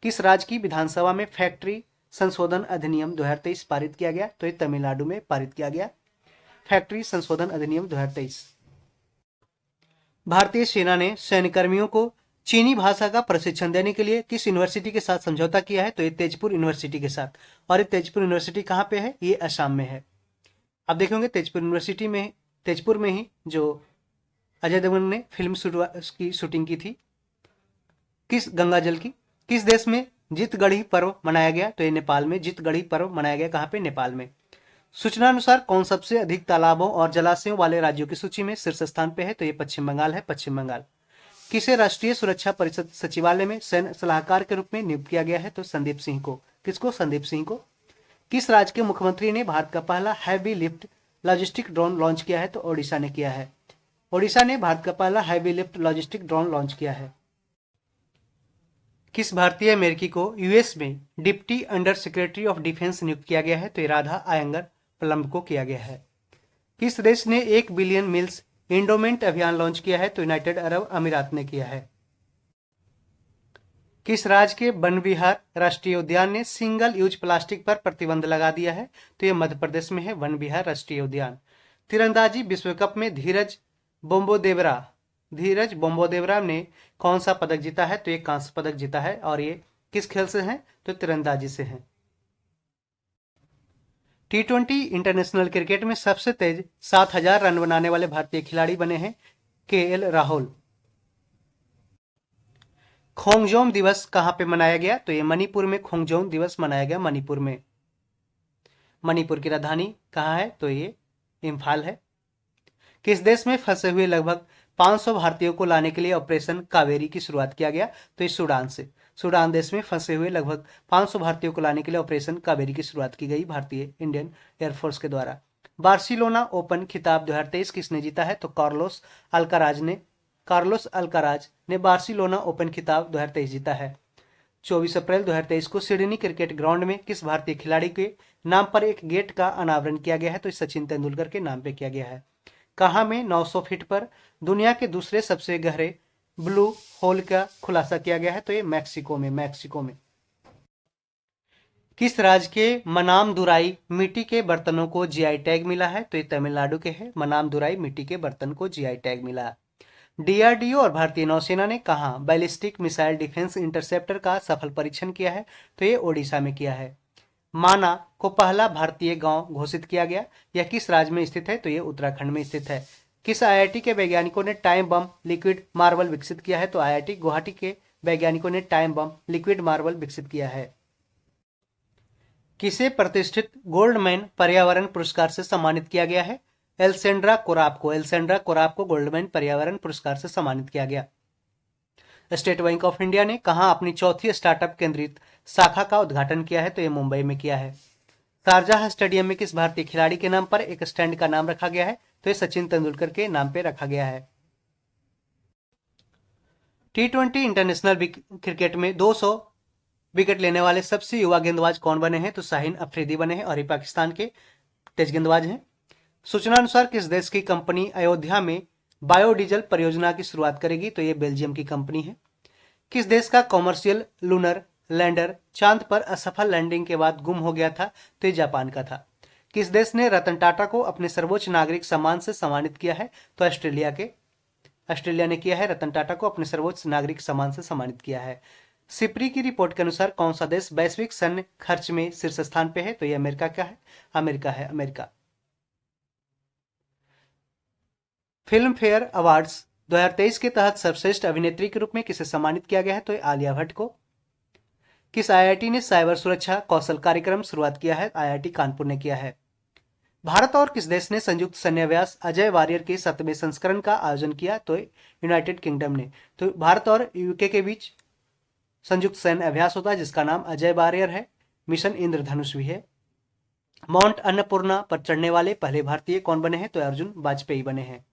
किस राज्य की विधानसभा में फैक्ट्री संशोधन अधिनियम 2023 पारित किया गया? तो ये तमिलनाडु में पारित किया गया फैक्ट्री संशोधन अधिनियम 2023। भारतीय सेना ने सैन्यकर्मियों को चीनी भाषा का प्रशिक्षण देने के लिए किस यूनिवर्सिटी के साथ समझौता किया है? तो ये तेजपुर यूनिवर्सिटी के साथ। और ये तेजपुर यूनिवर्सिटी कहाँ पे है? ये असम में है। अब देखेंगे तेजपुर यूनिवर्सिटी में, तेजपुर में ही जो अजय देवगन ने फिल्म की शूटिंग की थी किस गंगा जल की। किस देश में जीतगढ़ी पर्व मनाया गया? तो ये नेपाल में जीतगढ़ी पर्व मनाया गया। कहाँ पे? नेपाल में। सूचना अनुसार कौन सबसे अधिक तालाबों और जलाशयों वाले राज्यों की सूची में शीर्ष स्थान पे है? तो ये पश्चिम बंगाल है। पश्चिम बंगाल। किसे राष्ट्रीय सुरक्षा परिषद सचिवालय में सैन्य सलाहकार के रूप में नियुक्त किया गया है? तो संदीप सिंह को। किसको? संदीप सिंह को। किस राज्य के मुख्यमंत्री ने भारत का पहला heavy lift logistic drone launch किया है? तो ओडिशा ने किया है। ओडिशा ने भारत का पहला heavy lift logistic drone launch किया है। किस भारतीय अमेरिकी को यूएस में deputy under secretary of defence नियुक्त किया गया है? तो राधा आयंगर प्लम्ब को किया गया है। किस देश ने 1 बिलियन मील्स एंडोमेंट अभियान लॉन्च किया है? तो यूनाइटेड अरब अमीरात ने किया है। किस राज्य के वन विहार राष्ट्रीय उद्यान ने सिंगल यूज प्लास्टिक पर प्रतिबंध लगा दिया है? तो यह मध्य प्रदेश में है, वन विहार राष्ट्रीय उद्यान। तीरंदाजी विश्व कप में धीरज बोम्बोदेवरा ने कौन सा पदक जीता है? तो ये कांस्य पदक जीता है। और ये किस खेल से है? तो तीरंदाजी से है। T20 इंटरनेशनल क्रिकेट में सबसे तेज 7000 रन बनाने वाले भारतीय खिलाड़ी बने हैं केएल राहुल। खोंगजोम दिवस कहां पे मनाया गया? तो ये मणिपुर में खोंगजोम दिवस मनाया गया, मणिपुर में। मणिपुर की राजधानी कहां है? तो ये इम्फाल है। किस देश में फंसे हुए लगभग 500 भारतीयों को लाने के लिए ऑपरेशन कावेरी की शुरुआत किया गया? तो ये सूडान से। सूडान देश में फंसे हुए लगभग 500 भारतीयों को लाने के लिए ऑपरेशन कावेरी की शुरुआत की गई भारतीय इंडियन एयरफोर्स के द्वारा। बार्सिलोना ओपन खिताब 2023 किसने जीता है? तो कार्लोस अल्काराज ने बार्सिलोना ओपन खिताब 2023 जीता है। 24 अप्रैल 2023 को सिडनी क्रिकेट ग्राउंड में किस भारतीय खिलाड़ी के नाम पर एक गेट का अनावरण किया गया है? तो सचिन तेंदुलकर के नाम पे किया गया है। कहां में 900 फीट पर दुनिया के दूसरे सबसे गहरे ब्लू होल का खुलासा किया गया है? तो ये मैक्सिको में। किस राज्य के मनामदुराई मिट्टी के बर्तनों को जीआई टैग मिला है? तो ये तमिलनाडु के है। मनामदुराई मिट्टी के बर्तन को जीआई टैग मिला। डीआरडीओ और भारतीय नौसेना ने कहां बैलिस्टिक मिसाइल डिफेंस इंटरसेप्टर का सफल परीक्षण किया है? तो ये ओडिशा में किया है। माना को पहला भारतीय गांव घोषित किया गया, यह किस राज्य में स्थित है? तो ये उत्तराखंड में स्थित है। किस आईआईटी के वैज्ञानिकों ने टाइम बम लिक्विड मार्बल विकसित किया है? तो आईआईटी गुवाहाटी के वैज्ञानिकों ने टाइम बम लिक्विड मार्बल विकसित किया है। किसे प्रतिष्ठित गोल्डमैन पर्यावरण पुरस्कार से सम्मानित किया गया है? एल्सेंड्रा कोराप को गोल्डमैन पर्यावरण पुरस्कार से सम्मानित किया गया। स्टेट बैंक ऑफ इंडिया ने कहां अपनी चौथी स्टार्टअप केंद्रित शाखा का उद्घाटन किया है? तो ये मुंबई में किया है। शारजाह स्टेडियम में किस भारतीय खिलाड़ी के नाम पर एक स्टैंड का नाम रखा गया है? तो ये सचिन तेंदुलकर के नाम पे रखा गया है। T20 इंटरनेशनल क्रिकेट में 200 विकेट लेने वाले सबसे युवा गेंदबाज कौन बने हैं? तो शाहीन अफरीदी बने हैं और ये पाकिस्तान के तेज गेंदबाज हैं। सूचना अनुसार किस देश की कंपनी अयोध्या में बायोडीजल परियोजना की शुरुआत करेगी? तो ये बेल्जियम की कंपनी है। किस देश का कॉमर्शियल लूनर लैंडर चांद पर असफल लैंडिंग के बाद गुम हो गया था? तो ये जापान का था। किस देश ने रतन टाटा को अपने सर्वोच्च नागरिक सम्मान से सम्मानित किया है? तो ऑस्ट्रेलिया ने किया है। रतन टाटा को अपने सर्वोच्च नागरिक सम्मान से सम्मानित किया है। सिप्री की रिपोर्ट के अनुसार कौन सा देश वैश्विक सैन्य खर्च में शीर्ष स्थान पे है? तो ये अमेरिका का है, अमेरिका है, अमेरिका। फिल्म फेयर अवार्ड्स 2023 के तहत सर्वश्रेष्ठ अभिनेत्री के रूप में किसे सम्मानित किया गया है? तो ये आलिया भट्ट को। किस आईआईटी ने साइबर सुरक्षा कौशल कार्यक्रम शुरुआत किया है? आईआईटी कानपुर ने किया है। भारत और किस देश ने संयुक्त सैन्य अभ्यास अजय वारियर के 7वें संस्करण का आयोजन किया? तो यूनाइटेड किंगडम ने। तो भारत और यूके के बीच संयुक्त सैन्य अभ्यास होता है जिसका नाम अजय वारियर है। मिशन इंद्रधनुष भी है। माउंट अन्नपूर्णा पर चढ़ने वाले पहले भारतीय कौन बने हैं? तो अर्जुन वाजपेयी बने हैं।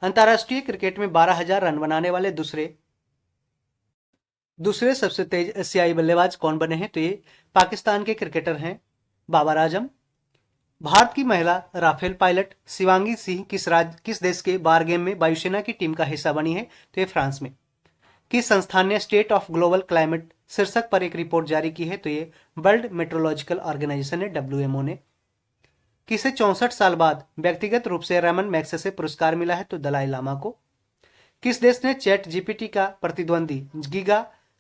अंतर्राष्ट्रीय क्रिकेट में 12,000 रन बनाने वाले दूसरे सबसे तेज एशियाई बल्लेबाज कौन बने हैं? तो ये पाकिस्तान के क्रिकेटर हैं बाबर आजम। भारत की महिला राफेल पायलट शिवांगी सिंह किस देश के बार गेम में वायुसेना की टीम का हिस्सा बनी है? तो ये फ्रांस में। किस संस्थान ने स्टेट ऑफ ग्लोबल क्लाइमेट शीर्षक पर एक रिपोर्ट जारी की है? तो ये वर्ल्ड मेट्रोलॉजिकल ऑर्गेनाइजेशन है, WMO ने। किसे 64 साल बाद व्यक्तिगत रूप से रमन मैग्सेसे पुरस्कार मिला है? तो दलाई लामा को। किस देश ने चैट जीपीटी का प्रतिद्वंदी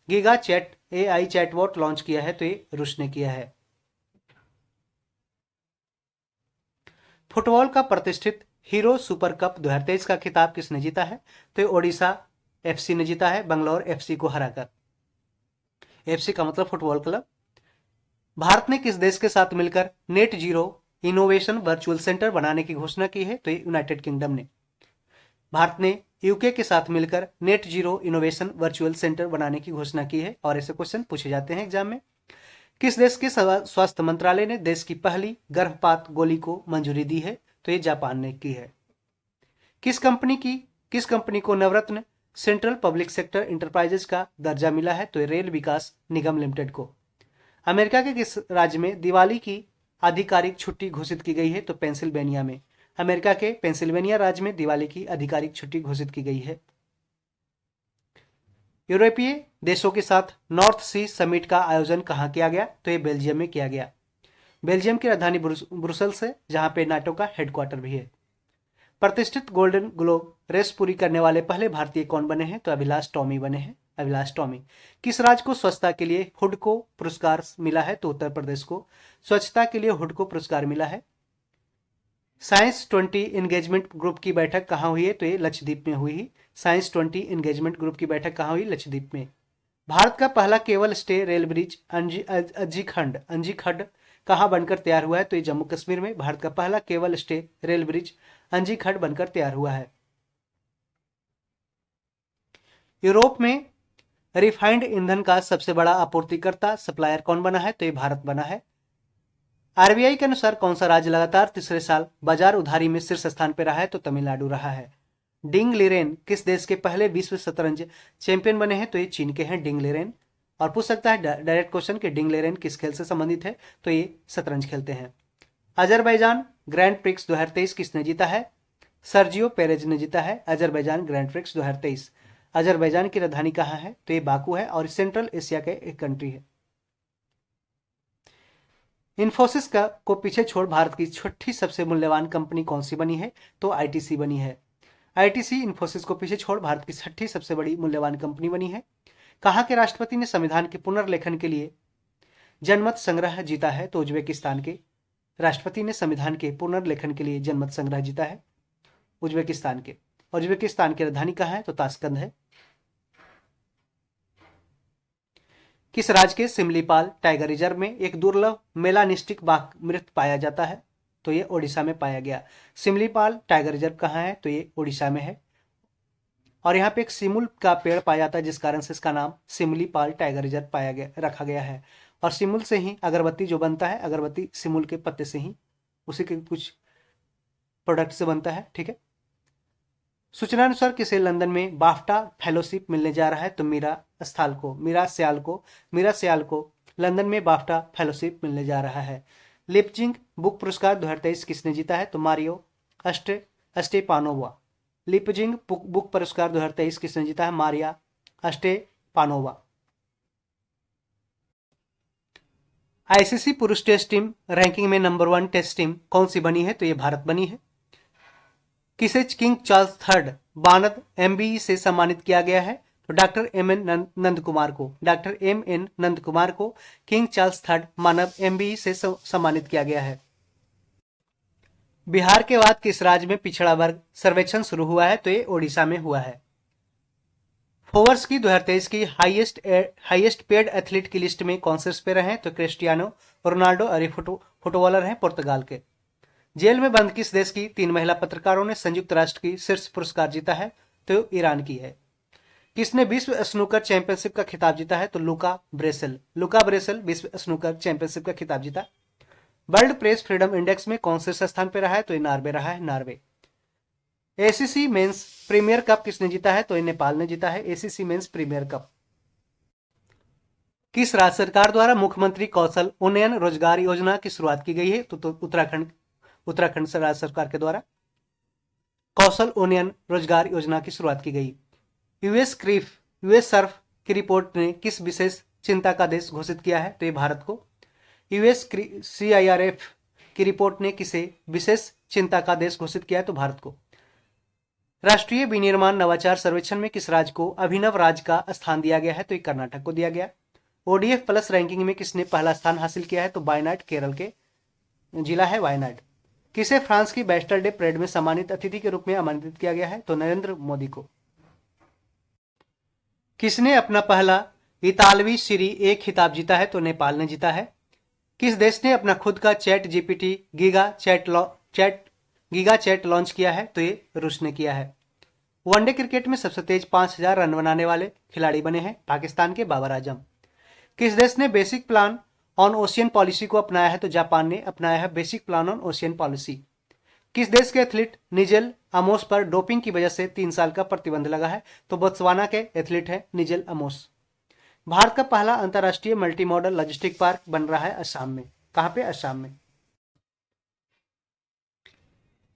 giga chad AI chatbot launch किया है? तो ये रूस ने किया है। फुटबॉल का प्रतिष्ठित हीरो सुपर कप 2023 का खिताब किसने जीता है? तो ये ओडिशा FC ने जीता है, बंगलौर FC को हराकर। FC का मतलब फुटबॉल क्लब। भारत ने किस देश के साथ मिलकर net zero innovation virtual centre बनाने की घोषणा की है? तो ये यूनाइटेड किंगडम ने। भारत ने यूके के साथ मिलकर net zero innovation virtual centre बनाने की घोषणा की है और ऐसे क्वेश्चन पूछे जाते हैं एग्जाम में। किस देश के स्वास्थ्य मंत्रालय ने देश की पहली गर्भपात गोली को मंजूरी दी है? तो ये जापान ने की है। किस कंपनी को नवरत्न सेंट्रल पब्लिक सेक्टर इंटरप्राइजेज का दर्जा मिला है? तो ये रेल विकास निगम लिमिटेड को। अमेरिका के किस राज्य में दिवाली की आधिकारिक छुट्टी घोषित की गई है? तो पेंसिल्वेनिया में। अमेरिका के पेंसिल्वेनिया राज्य में दिवाली की आधिकारिक छुट्टी घोषित की गई है। यूरोपीय देशों के साथ नॉर्थ सी समिट का आयोजन कहाँ किया गया? तो ये बेल्जियम में किया गया। बेल्जियम की राजधानी ब्रुसेल्स है जहां पे नाटो का हेडक्वार्टर भी है। प्रतिष्ठित गोल्डन ग्लोब रेस पूरी करने वाले पहले भारतीय कौन बने हैं? तो अभिलाष टॉमी बने हैं, अभिलाष टॉमी। किस राज्य को स्वच्छता के लिए हुडको पुरस्कार मिला है? तो उत्तर प्रदेश को स्वच्छता के लिए हुडको पुरस्कार मिला है। साइंस 20 एंगेजमेंट ग्रुप की बैठक कहाँ हुई है? तो ये लक्षद्वीप में हुई। साइंस 20 एंगेजमेंट ग्रुप की बैठक कहाँ हुई? लक्षद्वीप में। भारत का पहला केबल स्टे रेल ब्रिज अंजीखड कहाँ बनकर तैयार हुआ है? तो ये जम्मू कश्मीर में भारत का पहला केबल स्टे रेल ब्रिज अंजीखड बनकर तैयार हुआ है। यूरोप में रिफाइंड ईंधन का सबसे बड़ा आपूर्तिकर्ता सप्लायर कौन बना है? तो ये भारत बना है। RBI के अनुसार कौन सा राज्य लगातार तीसरे साल बाजार उधारी में शीर्ष स्थान पर रहा है? तो तमिलनाडु रहा है। डिंग लिरेन किस देश के पहले विश्व शतरंज चैंपियन बने हैं? तो ये चीन के हैं डिंग लिरेन। और पूछ सकता है डायरेक्ट क्वेश्चन कि डिंग लिरेन किस खेल से संबंधित है? तो ये शतरंज खेलते हैं। अजरबैजान ग्रैंड प्रिक्स 2023 किसने जीता है? सर्जियो पेरेज ने जीता है अजरबैजान ग्रैंड प्रिक्स 2023। अजरबैजान की राजधानी कहाँ है? तो ये बाकू है और सेंट्रल एशिया का एक कंट्री है। इन्फोसिस को पीछे छोड़ भारत की छठी सबसे मूल्यवान कंपनी कौन सी बनी है? तो ITC बनी है। ITC इन्फोसिस को पीछे छोड़ भारत की छठी सबसे बड़ी मूल्यवान कंपनी बनी है। कहाँ के राष्ट्रपति ने संविधान के पुनर्लेखन के लिए जनमत संग्रह जीता है? तो उज्बेकिस्तान के राष्ट्रपति ने संविधान के पुनर्लेखन के लिए जनमत संग्रह जीता है उज्बेकिस्तान के। उज्बेकिस्तान की राजधानी कहाँ है? तो ताशकंद है। किस राज्य के सिमलीपाल टाइगर रिजर्व में एक दुर्लभ मेलानिस्टिक बाघ मृत पाया जाता है? तो ये ओडिशा में पाया गया। सिमलीपाल टाइगर रिजर्व कहाँ है? तो ये ओडिशा में है। और यहाँ पे एक सिमुल का पेड़ पाया जाता है जिस कारण से इसका नाम सिमलीपाल टाइगर रिजर्व रखा गया है। और सिमुल से ही अगरबत्ती जो बनता है, अगरबत्ती सिमुल के पत्ते से ही उसी के कुछ प्रोडक्ट से बनता है। ठीक है। सूचना अनुसार किसे लंदन में बाफ्टा फेलोशिप मिलने जा रहा है? तो मीरा सियाल को लंदन में बाफ्टा फेलोशिप मिलने जा रहा है। लिपजिंग बुक पुरस्कार 2023 किसने जीता है? तो मारियो अस्टेपानोवा। लिपजिंग बुक पुरस्कार 2023 किसने जीता है? मारिया अस्टेपानोवा। ICC पुरुष टेस्ट टीम रैंकिंग में नंबर 1 टेस्ट टीम कौन सी बनी है? तो ये भारत बनी है। किसे किंग चार्ल्स III बानद MBE से सम्मानित किया गया है? तो doctor M N Nand Kumar को, doctor M N Nand Kumar को किंग चार्ल्स थर्ड मानव एमबीई से सम्मानित किया गया है। बिहार के बाद किस राज्य में पिछड़ा वर्ग सर्वेक्षण शुरू हुआ है? तो ये ओडिशा में हुआ है। फोर्ब्स की 2023 की हाईएस्ट पेड एथलीट की लिस्ट में कौन से स्पेयर हैं? तो क्रिस्टियानो रोनाल्डो और फुटबॉलर हैं पुर्तगाल के। जेल में बंद किस देश की 3 महिला पत्रकारों ने संयुक्त राष्ट्र की शीर्ष पुरस्कार जीता है? तो ईरान की है। किसने विश्व स्नूकर चैंपियनशिप का खिताब जीता है? तो लुका ब्रेसल विश्व स्नूकर चैंपियनशिप का खिताब जीता। वर्ल्ड प्रेस फ्रीडम इंडेक्स में कौन से स्थान पर रहा है? तो नॉर्वे रहा है, Norway. ACC men's premier cup किसने जीता है? तो नेपाल ने जीता है एसीसी मेंस प्रीमियर कप। किस राज्य सरकार द्वारा मुख्यमंत्री कौशल उन्नयन रोजगार योजना की शुरुआत की गई है? तो उत्तराखंड राज्य सरकार के द्वारा कौशल उन्नयन रोजगार योजना की शुरुआत की गई। यूएस सर्फ की रिपोर्ट ने किस विशेष चिंता का देश घोषित किया है? तो ये भारत को। यूएस सीआईआरएफ की रिपोर्ट ने किसे विशेष चिंता का देश घोषित किया है? तो भारत को। राष्ट्रीय विनिर्माण नवाचार सर्वेक्षण में किस राज्य को अभिनव राज्य का स्थान दिया गया है? तो ये कर्नाटक को दिया गया। ओडीएफ प्लस रैंकिंग में किसने पहला स्थान हासिल किया है? तो वायनाड, केरल के जिला है वायनाड। किसे फ्रांस की बैस्टर डे परेड में सम्मानित अतिथि के रूप में आमंत्रित किया गया है? तो नरेंद्र मोदी को। किसने अपना पहला इतालवी सीरी ए खिताब जीता है? तो नेपाल ने जीता है। किस देश ने अपना खुद का chat GPT giga chad launch किया है? तो ये रूस ने किया है। वनडे क्रिकेट में सबसे तेज 5000 रन बनाने वाले खिलाड़ी बने हैं पाकिस्तान के बाबर आजम। किस देश ने basic plan on ocean policy को अपनाया है? तो जापान ने अपनाया है basic plan on ocean policy. किस देश के एथलीट निजेल अमोस पर डोपिंग की वजह से 3 साल का प्रतिबंध लगा है? तो बोत्सवाना के एथलीट है निजेल अमोस। भारत का पहला अंतर्राष्ट्रीय मल्टी मॉडल लॉजिस्टिक पार्क बन रहा है असम में। कहां पे? असम में।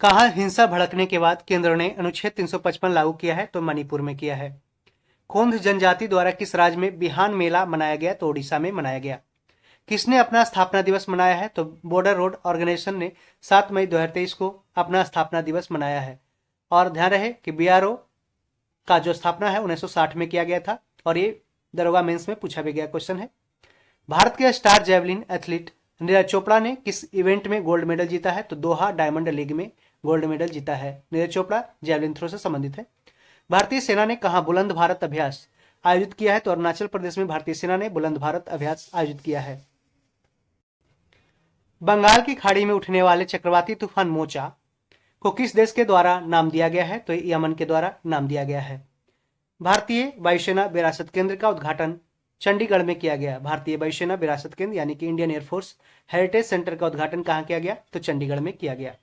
कहां हिंसा भड़कने के बाद केंद्र ने अनुच्छेद 355 लागू किया है? तो मणिपुर में किया है। कोंध जनजाति द्वारा किस राज्य में बिहान मेला मनाया गया? तो ओडिशा में मनाया गया। किसने अपना स्थापना दिवस मनाया है? तो बॉर्डर रोड ऑर्गेनाइजेशन ने 7 मई 2023 को अपना स्थापना दिवस मनाया है। और ध्यान रहे कि बीआरओ का जो स्थापना है 1960 में किया गया था और ये दरोगा मेंस में पूछा भी गया क्वेश्चन है। भारत के star javelin athlete Neeraj Chopra ने किस इवेंट में गोल्ड मेडल जीता है? तो दोहा डायमंड लीग में गोल्ड मेडल जीता है। नीरज चोपड़ा जेवलिन थ्रो से संबंधित है। भारतीय सेना ने कहां बुलंद भारत अभ्यास आयोजित किया है? तो अरुणाचल प्रदेश में भारतीय सेना ने बुलंद भारत अभ्यास आयोजित किया है। बंगाल की खाड़ी में उठने वाले चक्रवाती तूफान मोचा को किस देश के द्वारा नाम दिया गया है? तो यमन के द्वारा नाम दिया गया है। भारतीय वायुसेना विरासत केंद्र का उद्घाटन चंडीगढ़ में किया गया। भारतीय वायुसेना विरासत केंद्र यानी कि इंडियन एयरफोर्स हेरिटेज सेंटर का उद्घाटन कहां किया गया? तो चंडीगढ़ में किया गया।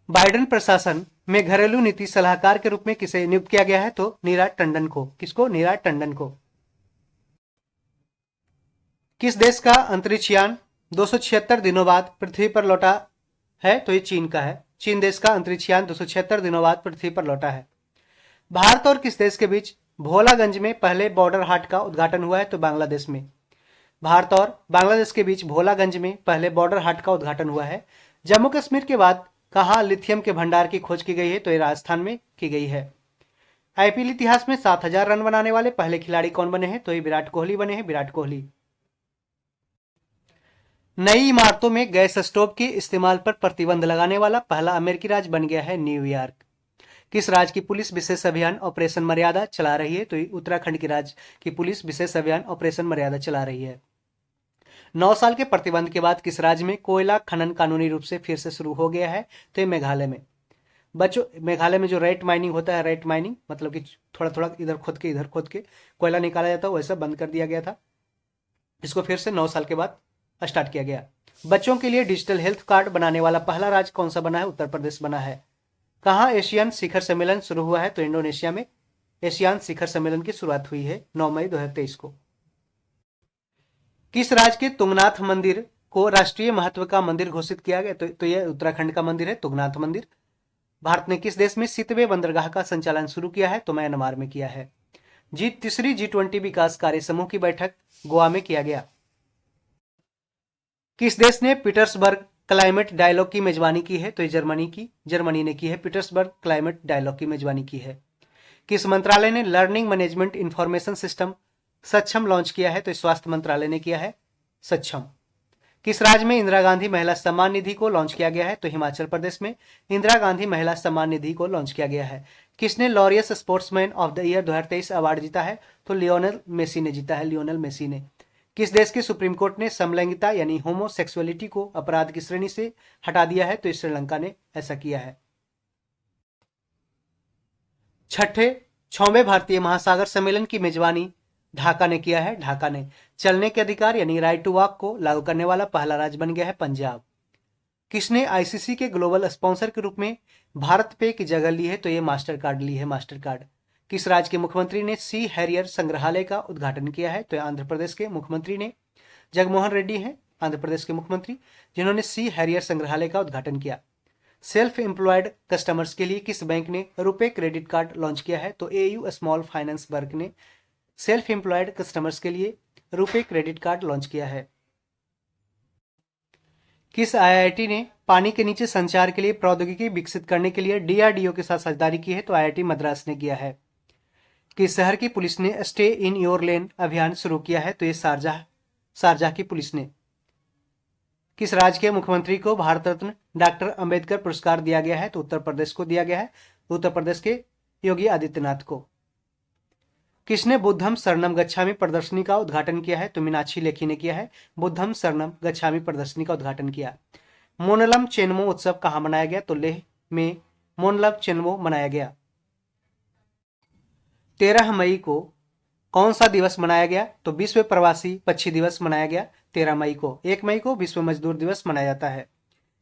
बाइडेन प्रशासन में घरेलू नीति सलाहकार के रूप में किसे नियुक्त किया गया है? तो नीरा टंडन को। किसको? नीरा टंडन को। किस देश का अंतरिक्ष यान 276 दिनों बाद पृथ्वी पर लौटा है? तो ये चीन का है। चीन देश का अंतरिक्ष यान 276 दिनों बाद पृथ्वी पर लौटा है। भारत और किस देश के बीच भोलागंज में पहले बॉर्डर हाट का उद्घाटन हुआ है? तो बांग्लादेश में। भारत और बांग्लादेश के बीच भोलागंज में पहले बॉर्डर हाट का उद्घाटन हुआ है। जम्मू कश्मीर के बाद कहां लिथियम के भंडार की खोज की गई है? तो ये राजस्थान में की गई है। आईपीएल इतिहास में 7000 रन बनाने वाले पहले खिलाड़ी कौन बने हैं? तो ये विराट कोहली बने हैं, विराट कोहली। नई इमारतों में गैस स्टोव के इस्तेमाल पर प्रतिबंध लगाने वाला पहला अमेरिकी राज्य बन गया है न्यूयॉर्क। किस राज्य की पुलिस विशेष अभियान ऑपरेशन मर्यादा चला रही है? तो उत्तराखंड की राज्य की पुलिस विशेष अभियान ऑपरेशन मर्यादा चला रही है। 9 साल के प्रतिबंध के बाद किस राज्य में कोयला खनन कानूनी रूप से फिर से शुरू हो गया है? तो ये मेघालय में। बच्चों, मेघालय में जो रेट माइनिंग होता है, रेट माइनिंग मतलब कि थोड़ा थोड़ा इधर खोद के कोयला निकाला जाता है, वैसा बंद कर दिया गया था। इसको फिर से 9 साल के बाद स्टार्ट किया गया। बच्चों के लिए डिजिटल हेल्थ कार्ड बनाने वाला पहला राज्य कौन सा बना है? उत्तर प्रदेश बना है। कहां एशियन शिखर सम्मेलन शुरू हुआ है? तो इंडोनेशिया में एशियान शिखर सम्मेलन की शुरुआत हुई है 9 मई 2023 को। किस राज्य के तुंगनाथ मंदिर को राष्ट्रीय महत्व का मंदिर घोषित किया गया? तो यह उत्तराखंड का मंदिर है, तुंगनाथ मंदिर। भारत ने किस देश में सितवे बंदरगाह का संचालन शुरू किया है? तो म्यांमार में किया है। तीसरी G20 विकास कार्य समूह की बैठक गोवा में किया गया। किस देश ने पीटर्सबर्ग क्लाइमेट डायलॉग की मेजबानी की है? तो जर्मनी ने की है। पीटर्सबर्ग क्लाइमेट डायलॉग की मेजबानी की है। किस मंत्रालय ने लर्निंग मैनेजमेंट इंफॉर्मेशन सिस्टम सक्षम लॉन्च किया है? तो स्वास्थ्य मंत्रालय ने किया है सक्षम। किस राज्य में इंदिरा गांधी महिला सम्मान निधि को लॉन्च किया गया है? तो हिमाचल प्रदेश में इंदिरा गांधी महिला सम्मान निधि को लॉन्च किया गया है। किसने Laureus sportsman of the year 2023 award जीता है? तो लियोनेल मेसी ने जीता है, लियोनेल मेसी ने। किस देश की सुप्रीम कोर्ट ने समलैंगिकता यानी होमोसेक्सुअलिटी को अपराध की श्रेणी से हटा दिया है? तो श्रीलंका ने ऐसा किया है। छठवें भारतीय महासागर सम्मेलन की मेजबानी ढाका ने किया है, ढाका ने। चलने के अधिकार यानी राइट टू वॉक को लागू करने वाला पहला राज्य बन गया है पंजाब। किसने आईसीसी के ग्लोबल स्पॉन्सर के रूप में भारत पे की जगह ली है? तो ये मास्टर कार्ड ली है, मास्टर कार्ड। किस राज्य के मुख्यमंत्री ने सी हैरियर संग्रहालय का उद्घाटन किया है? तो आंध्र प्रदेश के मुख्यमंत्री ने जगनमोहन रेड्डी हैं आंध्र प्रदेश के मुख्यमंत्री, जिन्होंने सी हैरियर संग्रहालय का उद्घाटन किया। सेल्फ एम्प्लॉयड कस्टमर्स के लिए किस बैंक ने रुपे क्रेडिट कार्ड लॉन्च किया है? तो एयू स्मॉल फाइनेंस बैंक ने सेल्फ एम्प्लॉयड कस्टमर्स के लिए रुपे क्रेडिट कार्ड लॉन्च किया है। किस आईआईटी ने पानी के नीचे संचार के लिए प्रौद्योगिकी विकसित करने के लिए डीआरडीओ के साथ साझेदारी की है? तो आईआईटी मद्रास ने किया है। किस शहर की पुलिस ने स्टे इन योर लेन अभियान शुरू किया है? तो ये शारजाह की पुलिस ने। किस राज्य के मुख्यमंत्री को भारत रत्न डॉक्टर अंबेडकर पुरस्कार दिया गया है? तो उत्तर प्रदेश को दिया गया है, उत्तर प्रदेश के योगी आदित्यनाथ को। किसने बुद्धम शरणम गच्छामि प्रदर्शनी का उद्घाटन किया है? तो मीनाक्षी लेखी ने किया है, बुद्धम शरणम गच्छामि प्रदर्शनी का उद्घाटन किया। मोनलम चेनमो उत्सव कहाँ मनाया गया? तो लेह में मोनलम चेनमो मनाया गया। 13 मई को कौन सा दिवस मनाया गया? तो विश्व प्रवासी पक्षी दिवस मनाया गया 13 मई को। 1 मई को विश्व मजदूर दिवस मनाया जाता है।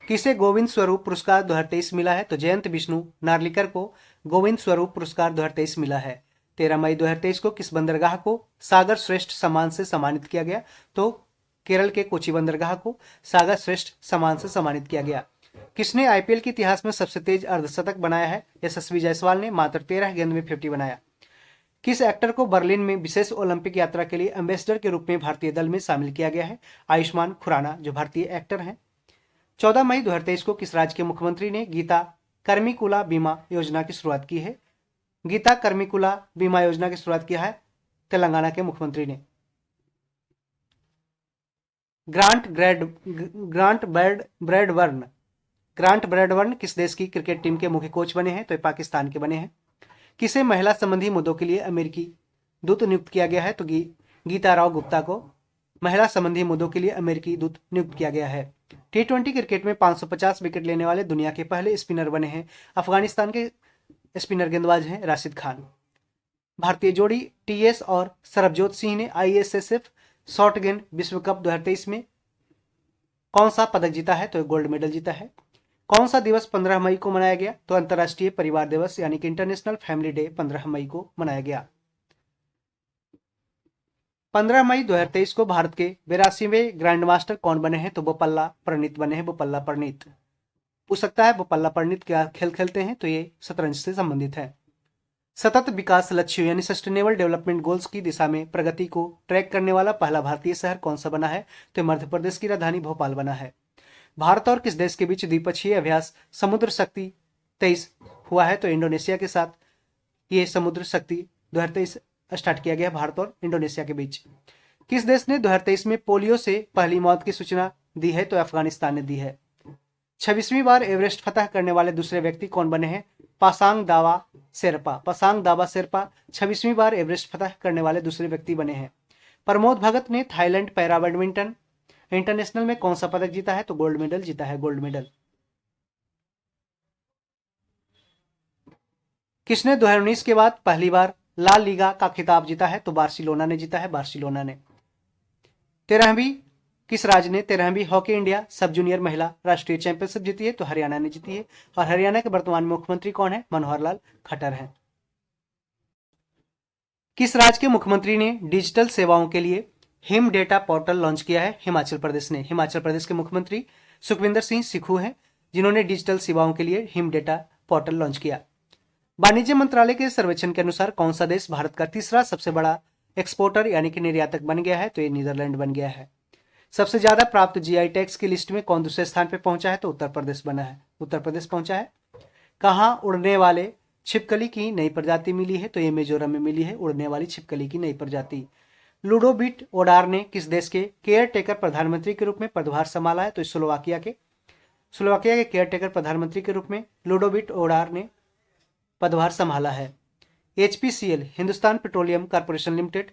किसे गोविंद स्वरूप पुरस्कार 2023 मिला है? तो जयंत विष्णु नार्लिकर को गोविंद स्वरूप पुरस्कार 2023 मिला है। 13 मई 2023 को किस बंदरगाह को सागर श्रेष्ठ सम्मान से सम्मानित किया गया? तो केरल के कोची बंदरगाह को सागर श्रेष्ठ सम्मान से सम्मानित किया गया। किसने आईपीएल के इतिहास में सबसे तेज अर्धशतक बनाया है? यशस्वी जायसवाल ने मात्र 13 गेंद में 50 बनाया। किस एक्टर को बर्लिन में विशेष ओलंपिक यात्रा के लिए एम्बेसडर के रूप में भारतीय दल में शामिल किया गया है? आयुष्मान खुराना, जो भारतीय एक्टर हैं। 14 मई 2023 को किस राज्य के मुख्यमंत्री ने गीता कर्मिकुला बीमा योजना की शुरुआत की है? गीता कर्मिकुला बीमा योजना की शुरुआत किया है तेलंगाना के मुख्यमंत्री ने। ग्रांट ब्रैडबर्न किस देश की क्रिकेट टीम के मुख्य कोच बने हैं? तो पाकिस्तान के बने हैं। किसे महिला संबंधी मुद्दों के लिए अमेरिकी दूत नियुक्त किया गया है? तो गीता राव गुप्ता को महिला संबंधी मुद्दों के लिए अमेरिकी दूत नियुक्त किया गया है। T20 क्रिकेट में 550 विकेट लेने वाले दुनिया के पहले स्पिनर बने हैं अफगानिस्तान के स्पिनर गेंदबाज हैं राशिद खान। भारतीय जोड़ी टीएस और सरबजोत सिंह ने आईएसएसएफ शॉर्ट गेंद विश्व कप 2023 में कौन सा पदक जीता है? तो गोल्ड मेडल जीता है। कौन सा दिवस 15 मई को मनाया गया? तो अंतर्राष्ट्रीय परिवार दिवस यानी कि इंटरनेशनल फैमिली डे 15 मई को मनाया गया। 15 मई 2023 को भारत के 82वें ग्रैंडमास्टर कौन बने हैं? तो बोपल्ला प्रणीत बने हैं, बोपल्ला प्रणीत। पूछ सकता है बोपल्ला प्रणीत क्या खेल खेलते हैं? तो ये शतरंज से संबंधित है। सतत विकास लक्ष्यों यानी सस्टेनेबल डेवलपमेंट गोल्स की दिशा में प्रगति को ट्रैक करने वाला पहला भारतीय शहर कौन सा बना है? तो मध्य प्रदेश की राजधानी भोपाल बना है। भारत और किस देश के बीच द्विपक्षीय अभ्यास समुद्र शक्ति 23 हुआ है? तो इंडोनेशिया के साथ ये समुद्र शक्ति 2023 स्टार्ट किया गया भारत और इंडोनेशिया के बीच। किस देश ने 2023 में पोलियो से पहली मौत की सूचना दी है? तो अफगानिस्तान ने दी है। 26वीं बार एवरेस्ट फतह करने वाले दूसरे व्यक्ति कौन बने हैं? पासांग दावा शेरपा। 26वीं बार एवरेस्ट फतह करने वाले दूसरे व्यक्ति बने हैं। प्रमोद भगत ने थाईलैंड पैरा बैडमिंटन इंटरनेशनल में कौन सा पदक जीता है? तो गोल्ड मेडल जीता है, गोल्ड मेडल। किसने 2019 के बाद पहली बार ला लीगा का खिताब जीता है? तो बार्सिलोना ने जीता है, बार्सिलोना ने। 13वीं किस राज्य ने 13वीं हॉकी इंडिया सब जूनियर महिला राष्ट्रीय चैंपियनशिप जीती है? तो हरियाणा ने जीती है। और हरियाणा के वर्तमान मुख्यमंत्री कौन है? मनोहर लाल खट्टर हैं। किस राज्य के मुख्यमंत्री ने डिजिटल सेवाओं के लिए हिम डेटा पोर्टल लॉन्च किया है? हिमाचल प्रदेश ने। हिमाचल प्रदेश के मुख्यमंत्री सुखविंदर सिंह सुक्खू हैं, जिन्होंने डिजिटल सेवाओं के लिए हिम डेटा पोर्टल लॉन्च किया। वाणिज्य मंत्रालय के सर्वेक्षण के अनुसार कौन सा देश भारत का तीसरा सबसे बड़ा एक्सपोर्टर यानी कि निर्यातक बन गया है? तो ये नीदरलैंड बन गया है। सबसे ज्यादा प्राप्त जीआई टैक्स की लिस्ट में कौन दूसरे स्थान पर पहुंचा है? तो उत्तर प्रदेश बना है, उत्तर प्रदेश पहुंचा है। कहां उड़ने वाले छिपकली की नई प्रजाति मिली है? तो ये मिजोरम में मिली है, उड़ने वाली छिपकली की नई प्रजाति। लुडोविट ओडार ने किस देश के केयर टेकर प्रधानमंत्री के रूप में पदभार संभाला है? तो स्लोवाकिया के केयर टेकर प्रधानमंत्री के रूप में लुडोविट ओडार ने पदभार संभाला है। HPCL Hindustan petroleum corporation limited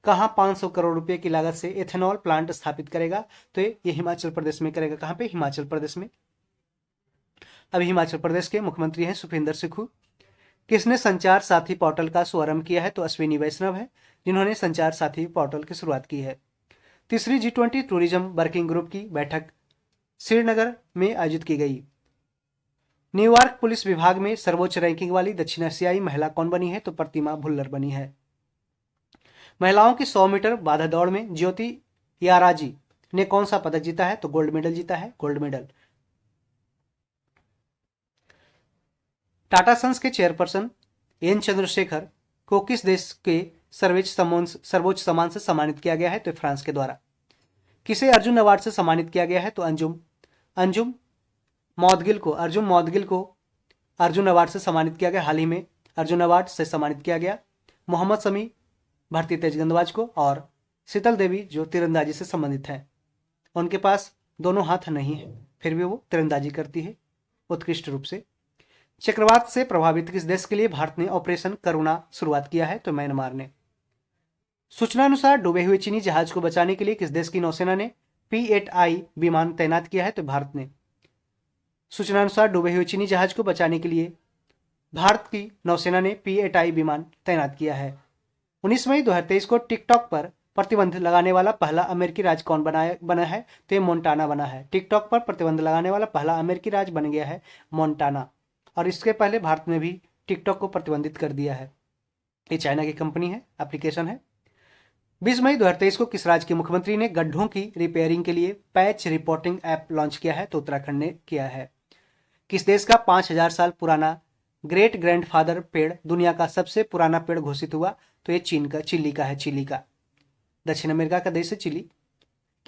कहाँ 500 करोड़ रुपए की लागत से एथेनॉल प्लांट स्थापित करेगा? तो ये हिमाचल प्रदेश में करेगा। कहाँ पे? हिमाचल प्रदेश में। अभी हिमाचल प्रदेश के मुख्यमंत्री हैं सुखविंदर सुक्खू। किसने संचार साथी पोर्टल का शुभारंभ किया है? तो अश्विनी वैष्णव है, जिन्होंने संचार साथी पोर्टल की शुरुआत की है। तीसरी G20 टूरिज्म वर्किंग ग्रुप की बैठक श्रीनगर में आयोजित की गई। न्यूयॉर्क पुलिस विभाग में सर्वोच्च रैंकिंग वाली दक्षिण एशियाई महिला कौन बनी है? तो प्रतिमा भुल्लर बनी है। महिलाओं की 100 मीटर बाधा दौड़ में ज्योति याराजी ने कौन सा पदक जीता है? तो गोल्ड मेडल जीता है, गोल्ड मेडल। टाटा सन्स के चेयरपर्सन एन चंद्रशेखर को किस देश के सर्वोच्च सम्मान से सम्मानित किया गया है? तो फ्रांस के द्वारा। किसे अर्जुन अवार्ड से सम्मानित किया गया है? तो अर्जुन मौदगिल को अर्जुन अवार्ड से सम्मानित किया गया। हाल ही में अर्जुन अवार्ड से सम्मानित किया गया। मोहम्मद शमी भारतीय तेज गेंदबाज को, और शीतल देवी जो तीरंदाजी से संबंधित है। उनके पास दोनों हाथ नहीं है, फिर भी वो तीरंदाजी करती है उत्कृष्ट रूप से। चक्रवात से प्रभावित किस देश के लिए भारत ने ऑपरेशन करुणा शुरुआत किया है? तो म्यांमार ने। सूचना अनुसार डूबे हुए चीनी जहाज को बचाने के लिए किस देश की नौसेना ने P-8I विमान तैनात किया है? तो भारत ने। सूचना अनुसार डूबे हुए चीनी जहाज को बचाने के लिए भारत की नौसेना ने P-8I विमान तैनात किया है। 19 मई 2023 को टिकटॉक पर प्रतिबंध लगाने वाला पहला अमेरिकी राज्य कौन बना है? तो ये मोन्टाना बना है। टिकटॉक पर प्रतिबंध लगाने वाला पहला अमेरिकी राज्य बन गया है मोन्टाना, और इसके पहले भारत ने भी टिकटॉक को प्रतिबंधित कर दिया है। ये चाइना की कंपनी है, एप्लीकेशन है। 20 मई 2023 को किस राज्य के मुख्यमंत्री ने गड्ढों की रिपेयरिंग के लिए पैच रिपोर्टिंग ऐप लॉन्च किया है? तो उत्तराखंड ने किया है। किस देश का 5000 साल पुराना ग्रेट ग्रैंडफादर पेड़ दुनिया का सबसे पुराना पेड़ घोषित हुआ? तो ये चिली का। दक्षिण अमेरिका का देश है चिली।